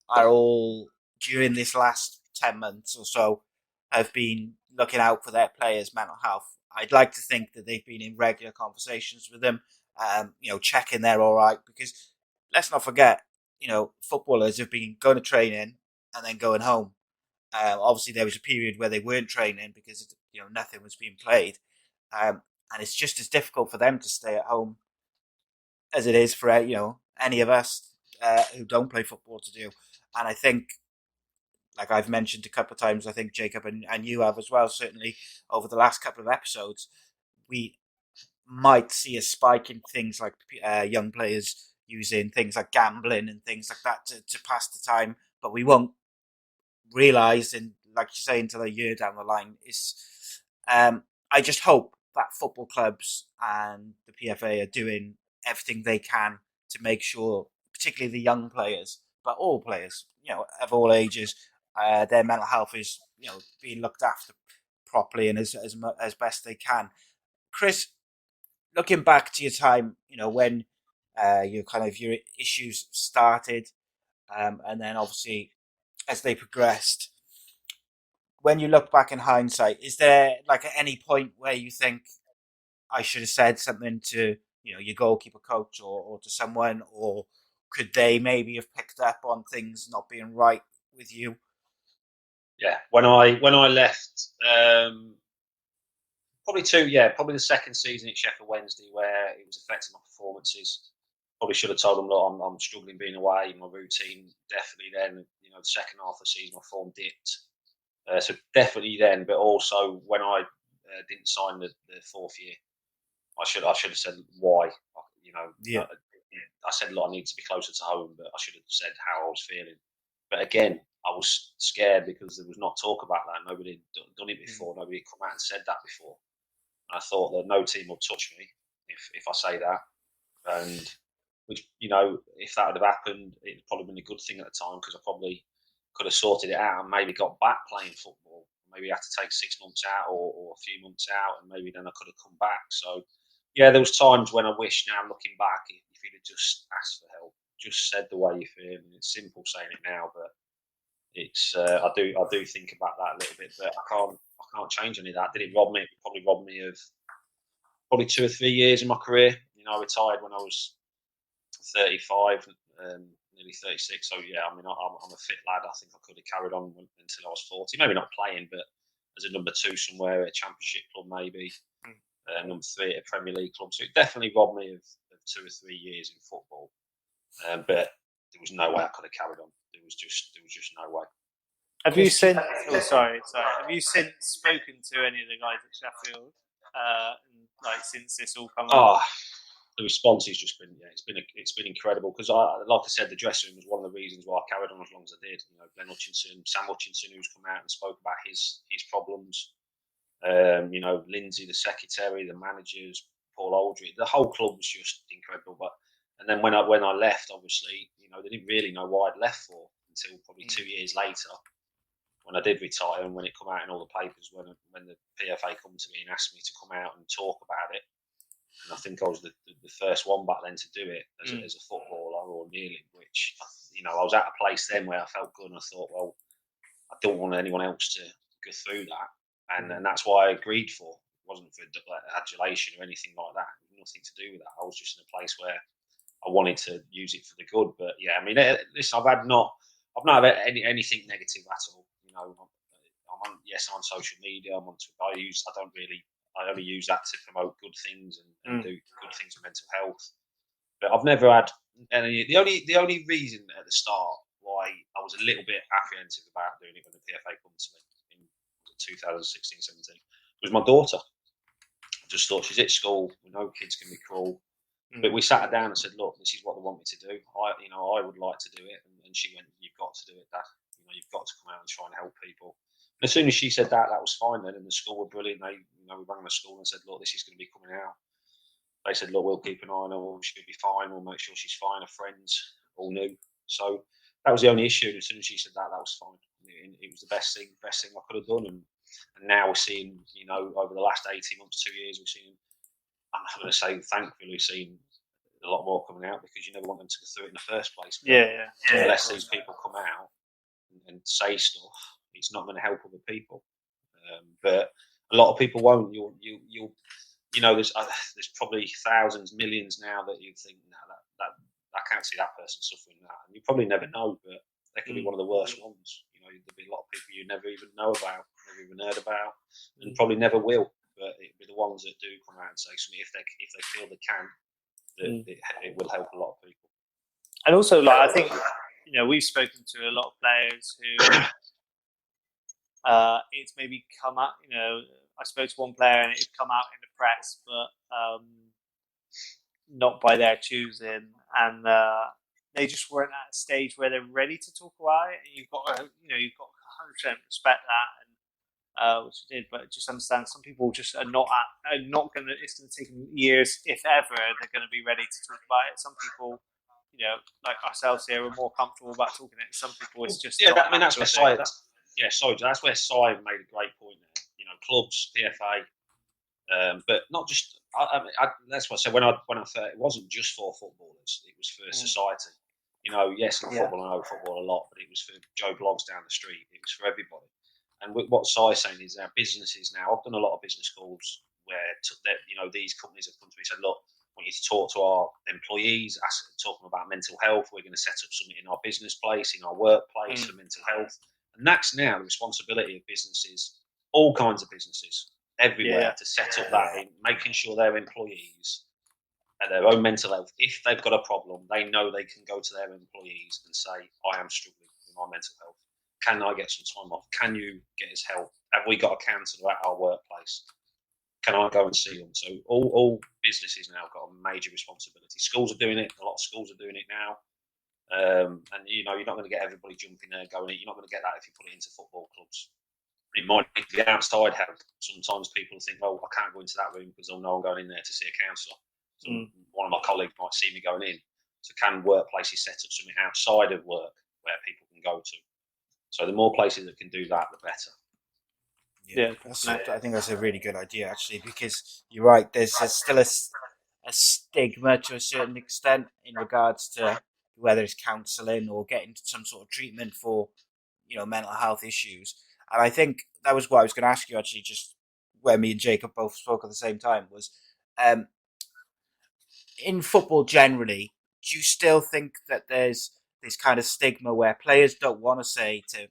are all, during this last 10 months or so, have been looking out for their players' mental health. I'd like to think that they've been in regular conversations with them, checking they're all right, because let's not forget, footballers have been going to training and then going home. Obviously, there was a period where they weren't training because nothing was being played, and it's just as difficult for them to stay at home as it is for any of us who don't play football to do. And I think, like I've mentioned a couple of times, I think Jacob and you have as well, certainly over the last couple of episodes, we might see a spike in things like young players using things like gambling and things like that to pass the time, but we won't realise, and like you say, until a year down the line. I just hope that football clubs and the PFA are doing everything they can to make sure, particularly the young players, but all players, of all ages, their mental health is, being looked after properly and as best they can. Chris, looking back to your time, when your issues started, and then obviously as they progressed, when you look back in hindsight, is there like at any point where you think I should have said something to your goalkeeper coach or to someone, or could they maybe have picked up on things not being right with you? Yeah, when I left, probably the second season at Sheffield Wednesday, where it was affecting my performances. Probably should have told them, look, I'm struggling being away. My routine definitely then. The second half of the season, my form dipped. So definitely then, but also when I didn't sign the fourth year, I should have said why. I said, look, I need to be closer to home, but I should have said how I was feeling. But again, I was scared because there was not talk about that. Nobody had done it before. Nobody had come out and said that before. And I thought that no team will touch me if I say that. And which, if that would have happened, it'd probably been a good thing at the time, because I probably could have sorted it out and maybe got back playing football. Maybe I had to take 6 months out or a few months out, and maybe then I could have come back. So, yeah, there was times when I wish, now looking back, if you'd have just asked for help, just said the way you feel. And it's simple saying it now, but it's I do think about that a little bit. But I can't change any of that. Did it rob me? It probably robbed me of probably 2 or 3 years in my career. I retired when I was 35. Nearly 36. So yeah, I'm a fit lad. I think I could have carried on until I was 40. Maybe not playing, but as a number 2 somewhere, a championship club maybe, number 3 at a Premier League club. So it definitely robbed me of 2 or 3 years in football. But there was no way I could have carried on. There was just no way. Have you since? Sorry. Have you since spoken to any of the guys at Sheffield? Since this all come out? The response has just been, it's been incredible, because like I said, the dressing room was one of the reasons why I carried on as long as I did. Glenn Hutchinson, Sam Hutchinson, who's come out and spoke about his problems. Lindsay, the secretary, the managers, Paul Aldridge, the whole club was just incredible. And then when I left, obviously, they didn't really know why I'd left for until probably 2 years later, when I did retire, and when it come out in all the papers, when the PFA come to me and asked me to come out and talk about it. And I think I was the first one back then to do it as a footballer, or nearly, which, I was at a place then where I felt good, and I thought, well, I don't want anyone else to go through that. And that's why I agreed for. It wasn't for adulation or anything like that. It had nothing to do with that. I was just in a place where I wanted to use it for the good. But yeah, listen, I've not had anything negative at all. I'm on social media. I'm on Twitter. I only use that to promote good things and do good things with mental health. But I've never had any. The only reason at the start why I was a little bit apprehensive about doing it when the PFA come to me in 2016-17 was my daughter. I just thought, she's at school. We know kids can be cruel. But we sat her down and said, look, this is what they want me to do. I would like to do it. And she went, you've got to do it, Dad. You've got to come out and try and help people. As soon as she said that was fine then, and the school were brilliant. We rang the school and said, look, this is going to be coming out. they said, look, we'll keep an eye on her. She'll be fine. We'll make sure she's fine. Her friends all knew. So that was the only issue. As soon as she said that was fine. It was the best thing I could have done. And now we're seeing, over the last 18 months, 2 years, we're seeing, I'm not going to say thankfully, we've seen a lot more coming out, because you never want them to go through it in the first place. But unless these people come out and say stuff, it's not going to help other people. But a lot of people won't. There's probably thousands, millions now that you think, no, that I can't see that person suffering that, and you probably never know, but they could be one of the worst ones. There'll be a lot of people you never even know about, never even heard about, and probably never will. But it'll be the ones that do come out and say something if they feel they can. It will help a lot of people. And also, I think we've spoken to a lot of players who it's maybe come out. I spoke to one player and it come out in the press, but not by their choosing, and they just weren't at a stage where they're ready to talk about it. And you've got to 100% respect that, and which I did, but just understand some people just are not going to. It's going to take them years, if ever, they're going to be ready to talk about it. Some people, like ourselves here, are more comfortable about talking it. Some people, it's just that's where Si. That's where Si made a great point there. Clubs, PFA, but not just. That's what I said when I thought it wasn't just for footballers; it was for society. Yes, in football, I know football a lot, but it was for Joe Blogs down the street. It was for everybody. And what Si's saying is our businesses now. I've done a lot of business calls where these companies have come to me and said, look, I want you to talk to our employees, talking about mental health. We're going to set up something in our business place, in our workplace for mental health. And that's now the responsibility of businesses, all kinds of businesses, everywhere, to set up that in, making sure their employees at their own mental health, if they've got a problem, they know they can go to their employees and say, I am struggling with my mental health. Can I get some time off? Can you get us help? Have we got a counsellor at our workplace? Can I go and see them? So all businesses now have got a major responsibility. Schools are doing it. A lot of schools are doing it now. And you're not going to get everybody jumping there going. You're not going to get that if you put it into football clubs. It might be the outside help. Sometimes people think, well, I can't go into that room because I know I'm going in there to see a counsellor. So one of my colleagues might see me going in. So can workplaces set up something outside of work where people can go to? So the more places that can do that, the better. I think that's a really good idea, actually, because you're right. There's still a stigma to a certain extent in regards to whether it's counselling or getting some sort of treatment for mental health issues. And I think that was what I was going to ask you, actually, just when me and Jacob both spoke at the same time, was in football generally, do you still think that there's this kind of stigma where players don't want to say to,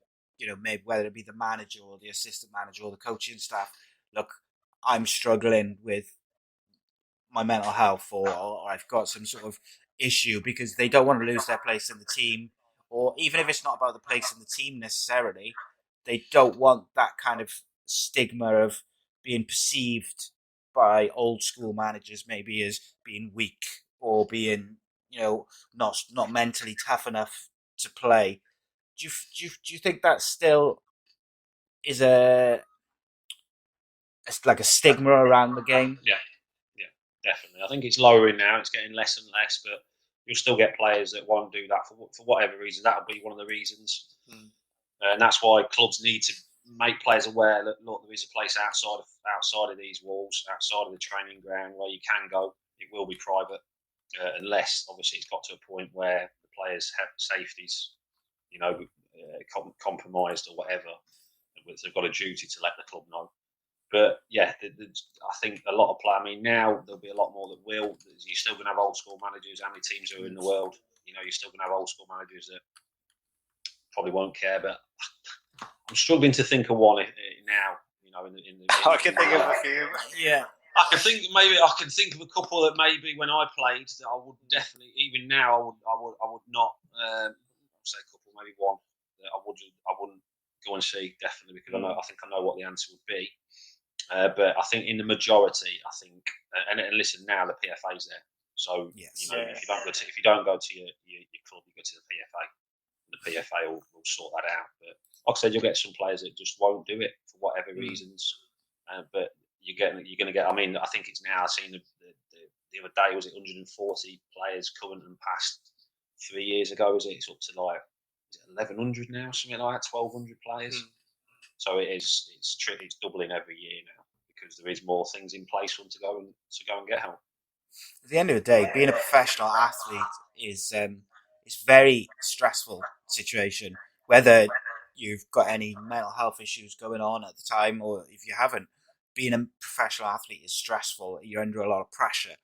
maybe whether it be the manager or the assistant manager or the coaching staff, look, I'm struggling with my mental health or I've got some sort of issue, because they don't want to lose their place in the team, or even if it's not about the place in the team necessarily, they don't want that kind of stigma of being perceived by old school managers maybe as being weak or being, not mentally tough enough to play. Do you think that still is like a stigma around the game? Yeah, definitely. I think it's lowering now. It's getting less and less, but you'll still get players that won't do that for whatever reason. That'll be one of the reasons, and that's why clubs need to make players aware that look, there is a place outside of these walls, outside of the training ground where you can go. It will be private, unless obviously it's got to a point where the players' safety's compromised or whatever. They've got a duty to let the club know. But yeah, I think a lot of players. I mean, now there'll be a lot more that will. You're still going to have old school managers. How many teams are in the world? You're still going to have old school managers that probably won't care. But I'm struggling to think of one now. I can think of a few. Yeah. I can think of a couple that maybe when I played that I would definitely, even now, I would not say a couple, maybe one that I wouldn't go and see, definitely, because I think I know what the answer would be. But I think in the majority, and listen, now the PFA's there, so if you don't go to your club, you go to the PFA. The PFA will sort that out. But like I said, you'll get some players that just won't do it for whatever reasons. But you're going to get. I mean, I think it's now. I've seen the the other day, was it 140 players current and past 3 years ago? Is it? It's up to like 1,100 now, something like that, 1,200 players. So it's doubling every year now because there is more things in place for them to go and get help. At the end of the day, being a professional athlete is very stressful situation. Whether you've got any mental health issues going on at the time, or if you haven't, being a professional athlete is stressful. You're under a lot of pressure,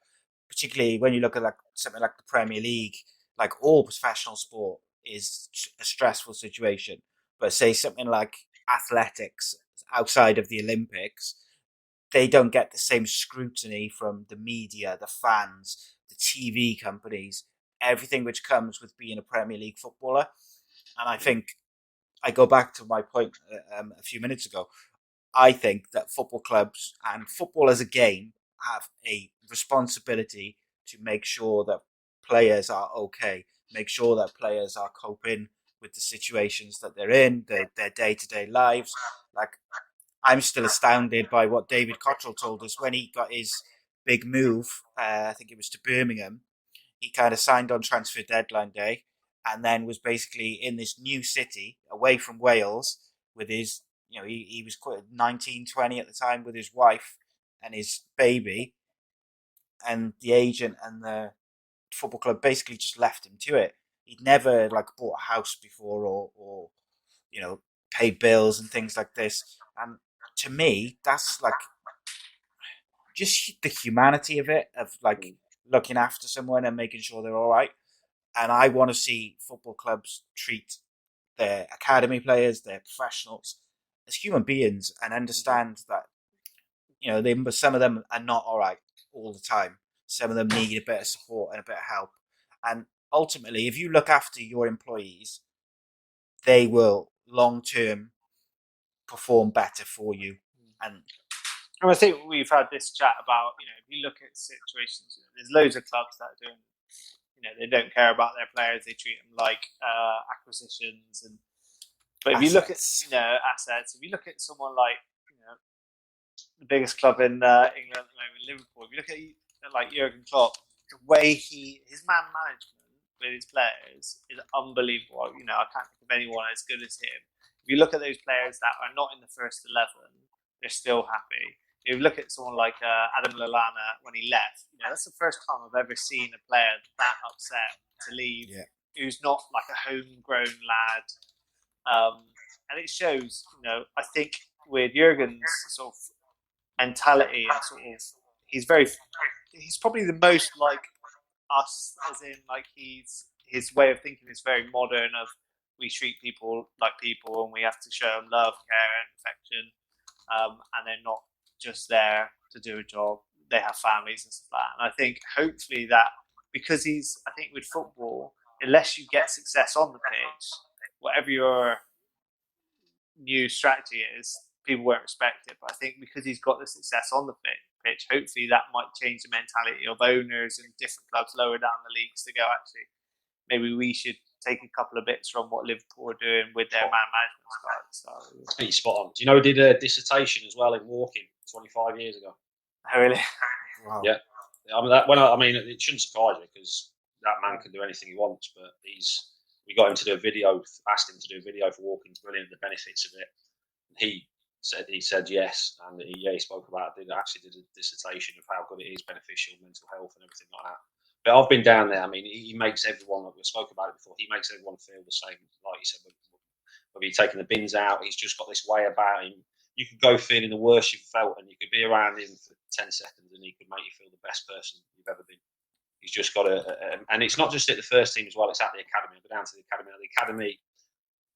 particularly when you look at like something like the Premier League. Like all professional sport is a stressful situation. But say something like athletics outside of the Olympics, they don't get the same scrutiny from the media, the fans, the TV companies, everything which comes with being a Premier League footballer. And I think I go back to my point a few minutes ago. I think that football clubs and football as a game have a responsibility to make sure that players are okay, make sure that players are coping with the situations that they're in, their day-to-day lives. Like, I'm still astounded by what David Cottrell told us when he got his big move. I think it was to Birmingham. He kind of signed on transfer deadline day and then was basically in this new city away from Wales with his, he was quite 19, 20 at the time with his wife and his baby, and the agent and the football club basically just left him to it. He'd never like bought a house before or paid bills and things like this. And to me, that's like just the humanity of it, of like looking after someone and making sure they're all right. And I want to see football clubs treat their academy players, their professionals, as human beings, and understand that some of them are not all right all the time. Some of them need a bit of support and a bit of help. And ultimately, if you look after your employees, they will long term perform better for you. And I think we've had this chat about, if you look at situations, there's loads of clubs that are doing, they don't care about their players. They treat them like acquisitions. But if you look at, assets, if you look at someone like, the biggest club in England at the moment, Liverpool, if you look at like Jurgen Klopp, the way his man management with his players is unbelievable. I can't think of anyone as good as him. If you look at those players that are not in the first 11, they're still happy. If you look at someone like Adam Lallana when he left, that's the first time I've ever seen a player that upset to leave, who's not like a homegrown lad. And it shows, I think with Jurgen's sort of mentality and sort of, he's probably the most like us, as in like his way of thinking is very modern. Of we treat people like people, and we have to show them love, care, and affection, and they're not just there to do a job. They have families and stuff like that. And I think hopefully that, because I think with football, unless you get success on the pitch, whatever your new strategy is, people won't respect it. But I think because he's got the success on the pitch, hopefully that might change the mentality of owners and different clubs lower down the leagues to go, actually, maybe we should take a couple of bits from what Liverpool are doing with their man management style. So, pretty spot on. Do you know he did a dissertation as well in walking 25 years ago? Oh, really? wow. Yeah. It shouldn't surprise you because that man can do anything he wants. But we got him to do a video, asked him to do a video for walking, brilliant, the benefits of it. And he said yes, and he spoke about it. Did a dissertation of how good it is, beneficial, mental health, and everything like that. But I've been down there. I mean, he makes everyone. We spoke about it before. He makes everyone feel the same, like you said. Whether you're taking the bins out, he's just got this way about him. You could go feeling the worst you've felt, and you could be around him for 10 seconds, and he could make you feel the best person you've ever been. He's just got and it's not just at the first team as well. It's at the academy. I'll go down to the academy. The academy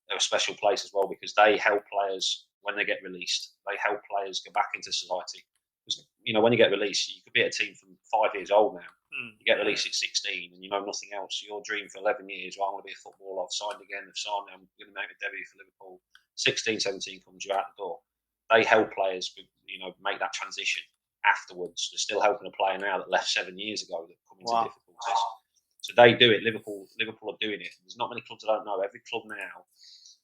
are a special place as well because they help players when they get released. They help players go back into society. Because, when you get released, you could be at a team from 5 years old now. You get released at 16 and you know nothing else. Your dream for 11 years, well, I'm going to be a footballer. I've signed again. I'm going to make a debut for Liverpool. 16, 17 comes, you're out the door. They help players, make that transition afterwards. They're still helping a player now that left 7 years ago that come into difficulties. So they do it. Liverpool are doing it. There's not many clubs I don't know. Every club now.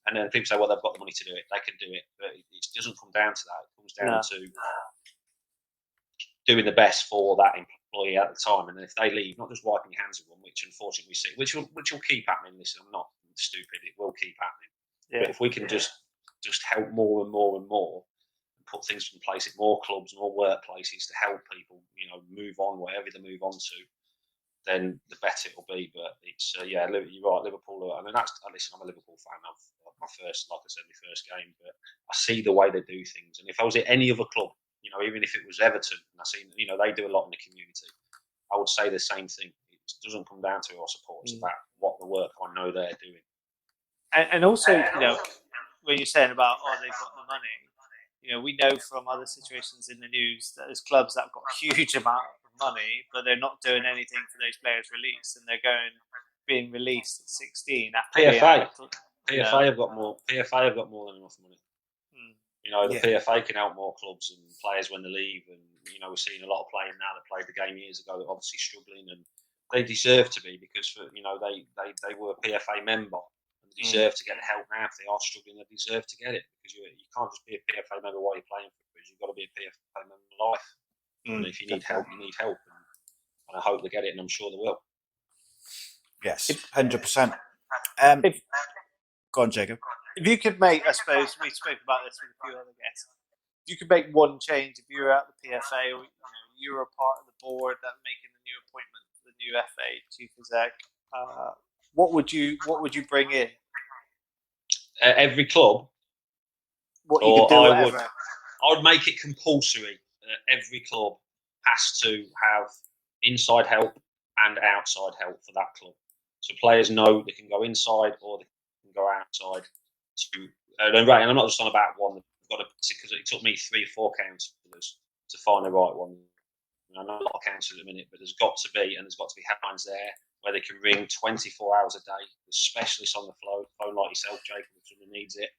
And then people say, well, they've got the money to do it. They can do it. But it doesn't come down to that. It comes down to doing the best for that employee at the time, and if they leave, not just wiping your hands of them, which unfortunately we see, which will keep happening. Listen, I'm not stupid; it will keep happening. Yeah. But if we can just help more and more and more, and put things in place at more clubs, more workplaces to help people, move on wherever they move on to, then the better it'll be. But it's you're right, Liverpool. I mean, listen, I'm a Liverpool fan. I've my first game, but I see the way they do things, and if I was at any other club, even if it was Everton, and I see, they do a lot in the community, I would say the same thing. It doesn't come down to our support; it's about what the work I know they're doing. And also, when you're saying about they've got the money, we know from other situations in the news that there's clubs that have got a huge amount of money, but they're not doing anything for those players released, and they're being released at 16 after PFA have got more. PFA have got more than enough money. The PFA can help more clubs and players when they leave, and we're seeing a lot of players now that played the game years ago that are obviously struggling, and they deserve to be because they were a PFA member and they deserve to get the help now. If they are struggling, they deserve to get it because you can't just be a PFA member while you're playing football. You've got to be a PFA member for life. And if you need help, you need help, and I hope they get it, and I'm sure they will. Yes, 100%. Go on, Jacob. If you could make, I suppose, we spoke about this with a few other guests, if you could make one change, if you were at the PFA or you were a part of the board that making the new appointment for the new FA chief exec, what would you bring in? Every club? What you could do, whatever. I would make it compulsory that every club has to have inside help and outside help for that club. So players know they can go inside or they can go outside. And I'm not just on about one. They've got to, because it took me 3 or 4 counsellors to find the right one. I know a lot of counsellors at the minute, but there's got to be helplines there where they can ring 24 hours a day. There's specialists on the phone like yourself, Jacob, if someone needs it.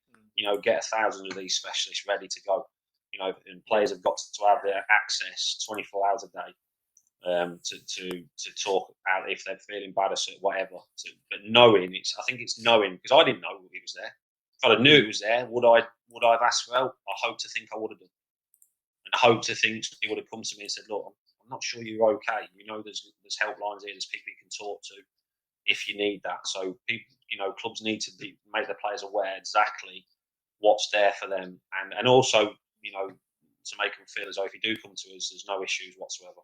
Get 1,000 of these specialists ready to go. And players have got to have their access 24 hours a day. To talk out if they're feeling bad or whatever. But I think it's knowing, because I didn't know it was there. If I knew it was there, would I have asked for help? I hope to think I would have done. And I hope to think he would have come to me and said, look, I'm not sure you're okay. There's helplines here, there's people you can talk to if you need that. So people, clubs need to make their players aware exactly what's there for them. And also, to make them feel as though if you do come to us, there's no issues whatsoever.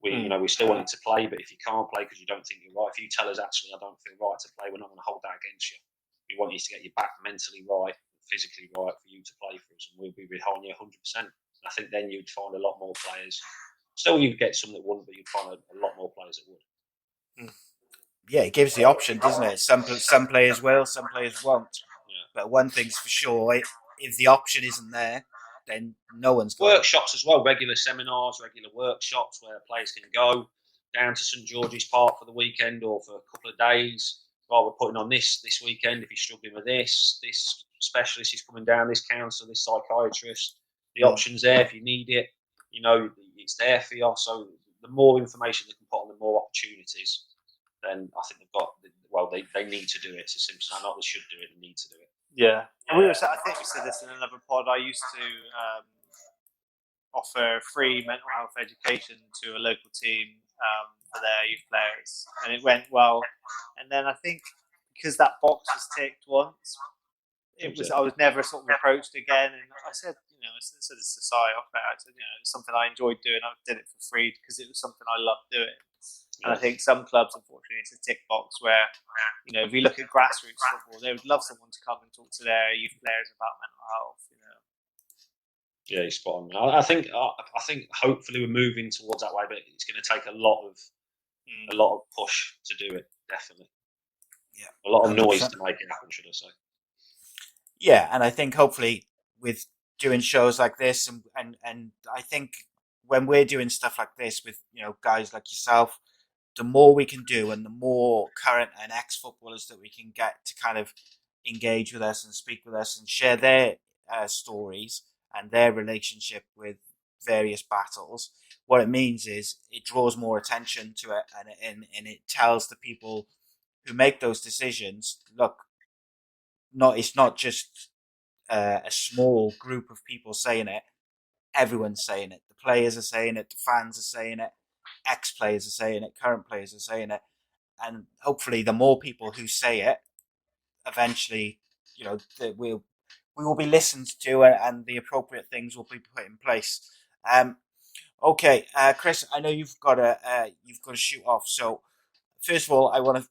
We still want you to play, but if you can't play because you don't think you're right, if you tell us actually I don't feel right to play, we're not going to hold that against you. We want you to get your back mentally right, physically right for you to play for us, and we'll be behind you 100%. And I think then you'd find a lot more players. Still, you'd get some that wouldn't, but you'd find a lot more players that would. Yeah, it gives the option, doesn't it? Some players will, some players won't. Yeah. But one thing's for sure, if the option isn't there, then no one's going. Workshops as well, regular seminars, regular workshops where players can go down to St George's Park for the weekend or for a couple of days. Right, we're putting on this weekend. If you're struggling with this specialist is coming down, this counsellor, this psychiatrist, the option's there if you need it. It's there for you. So the more information they can put on, the more opportunities. Then I think they've got. Well, they need to do it. It's as simple as that. Not they should do it. They need to do it. Yeah, and I think we said this in another pod. I used to offer free mental health education to a local team for their youth players, and it went well. And then I think because that box was ticked once, I was never sort of approached again. And I said, it's a society offer. I said, it's something I enjoyed doing. I did it for free because it was something I loved doing. And I think some clubs, unfortunately, it's a tick box where, if you look at grassroots football, they would love someone to come and talk to their youth players about mental health. Yeah, you're spot on. I think hopefully we're moving towards that way, but it's going to take a lot of push to do it. Definitely. Yeah. A lot of noise to make it happen, should I say? Yeah, and I think hopefully with doing shows like this, and I think when we're doing stuff like this with guys like yourself, the more we can do and the more current and ex-footballers that we can get to kind of engage with us and speak with us and share their stories and their relationship with various battles, what it means is it draws more attention to it, and it tells the people who make those decisions, look, it's not just a small group of people saying it. Everyone's saying it. The players are saying it. The fans are saying it. ex-players are saying it, current players are saying it, and hopefully the more people who say it, eventually, we will be listened to, and the appropriate things will be put in place. Okay, Chris, I know you've got to shoot off. So first of all, I want to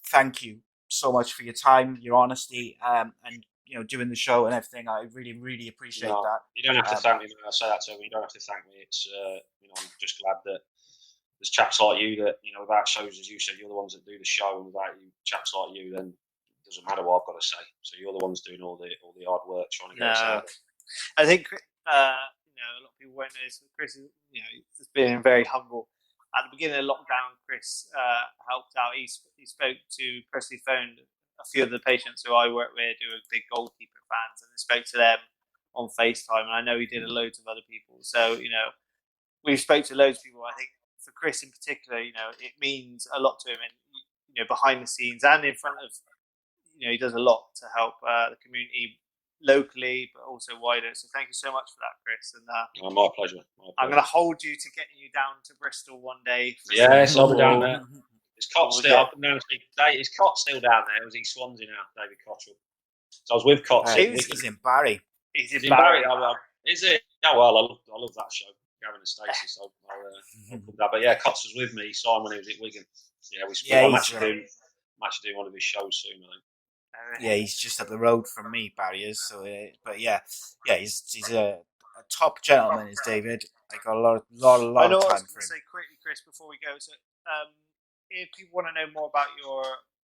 thank you so much for your time, your honesty, and doing the show and everything. I really, really appreciate that. You don't have to thank me. I say that to me. You don't have to thank me. It's I'm just glad that there's chaps like you that without shows, as you said, you're the ones that do the show, and without you chaps like you, then it doesn't matter what I've got to say. So you're the ones doing all the hard work trying to get us out. I think a lot of people won't know this, but Chris is he's been very humble. At the beginning of lockdown, Chris helped out. He spoke to, personally phoned a few of the patients who I work with who are big goalkeeper fans, and spoke to them on FaceTime. And I know he did loads of other people. So we spoke to loads of people. I think for Chris in particular, it means a lot to him, and behind the scenes and in front of, he does a lot to help the community locally, but also wider. So thank you so much for that, Chris. And my pleasure. I'm going to hold you to getting you down to Bristol one day. Yes, I'll be down there. His cot's still up and down. His cot's still down there. Was he Swansea now, David Cottrell? So I was with Cotts. He's in Barry. He's in Barry. Is it? Yeah, well, I love that show, Gavin and Stacey. So I'll put that. But yeah, Cotts was with me. He saw him when he was at Wigan. Yeah, I'm actually doing one of his shows soon, I think. Yeah, he's just up the road from me, Barry is. So, but he's a top gentleman, is David. I got a lot of time for him. I know what I was going to say quickly, Chris, before we go. So, if people want to know more about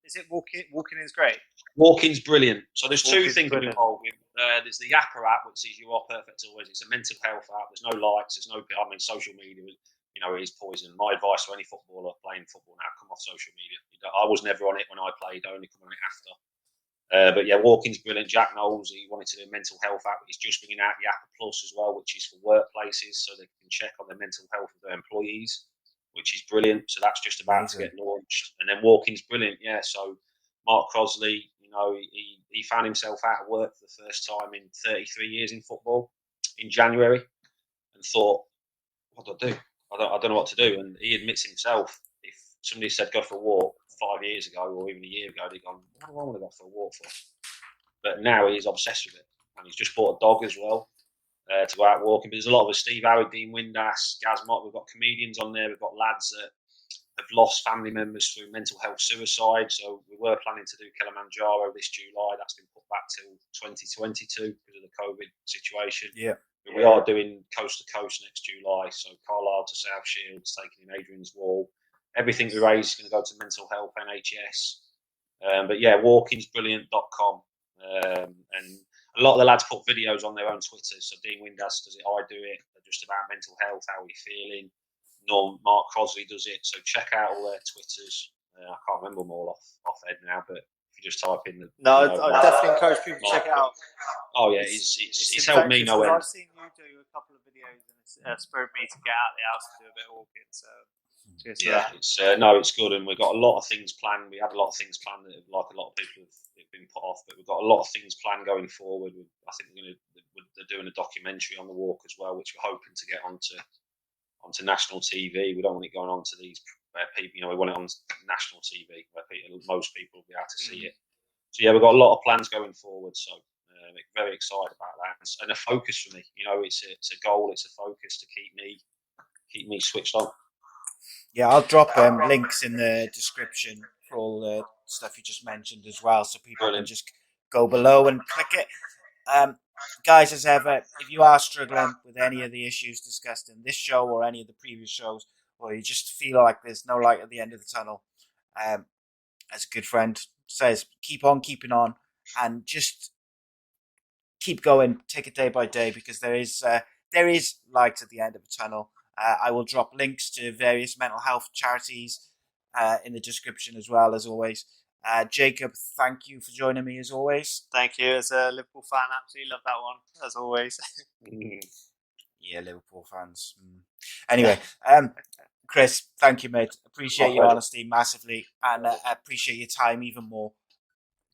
is it walking? Walking is great. Walking's brilliant. So there's two things involved with. There's the Yapper app, which says you are perfect always. It's a mental health app. There's no likes. There's no. Social media. It is poison. My advice to any footballer playing football now: come off social media. I was never on it when I played. I only come on it after. But yeah, Walking's brilliant. Jack Knowles, he wanted to do a mental health app. He's just bringing out the Apple Plus as well, which is for workplaces, so they can check on the mental health of their employees, which is brilliant. So that's just about to get launched. And then Walking's brilliant, yeah. So Mark Crosley, he found himself out of work for the first time in 33 years in football in January, and thought, what do I do? I don't know what to do. And he admits himself, if somebody said go for a walk 5 years ago or even a year ago, they'd gone, what do I want to go for a walk for? But now he's obsessed with it. And he's just bought a dog as well to go out walking. But there's a lot of us: Steve Howard, Dean Windass, Gaz Mott. We've got comedians on there. We've got lads that have lost family members through mental health suicide. So we were planning to do Kilimanjaro this July. That's been put back till 2022 because of the COVID situation. Yeah. But we are doing coast to coast next July. So Carlisle to South Shields, taking in Adrian's Wall. Everything we raise is going to go to mental health, NHS. But yeah, walkingsbrilliant.com. And a lot of the lads put videos on their own Twitters. So Dean Windass does it, I do it. They're just about mental health, how we're feeling. Mark Crosley does it. So check out all their Twitters. I can't remember them all off head now, but if you just type in the... I definitely encourage people to check it out. Oh yeah, it's helped me know I've seen you do a couple of videos, and it's spurred me to get out of the house and do a bit of walking, so... Yeah, it's good, and we've got a lot of things planned. We had a lot of things planned that, like a lot of people have been put off, but we've got a lot of things planned going forward. I think they're doing a documentary on the walk as well, which we're hoping to get onto national TV. We don't want it going on to these people. We want it on national TV where most people will be able to see it. So yeah, we've got a lot of plans going forward. So very excited about that, and a focus for me. It's a goal, it's a focus to keep me switched on. Yeah, I'll drop links in the description for all the stuff you just mentioned as well, so people can just go below and click it. Guys, as ever, if you are struggling with any of the issues discussed in this show or any of the previous shows, or you just feel like there's no light at the end of the tunnel, as a good friend says, keep on keeping on and just keep going. Take it day by day, because there is light at the end of the tunnel. I will drop links to various mental health charities in the description as well, as always. Jacob, thank you for joining me as always. Thank you. As a Liverpool fan, absolutely love that one, as always. Yeah, Liverpool fans. Anyway, Chris, thank you, mate. Appreciate your honesty massively, and appreciate your time even more.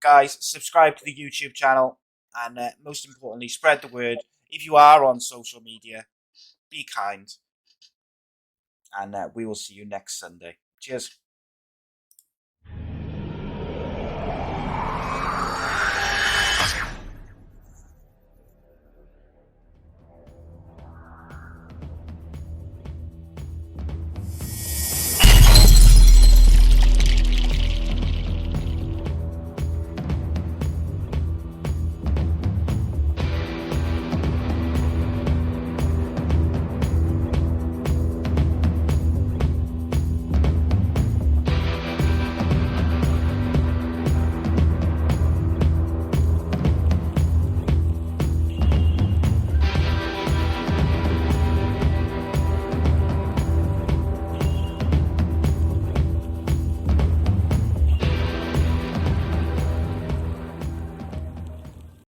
Guys, subscribe to the YouTube channel, and most importantly, spread the word. If you are on social media, be kind. and we will see you next Sunday. Cheers.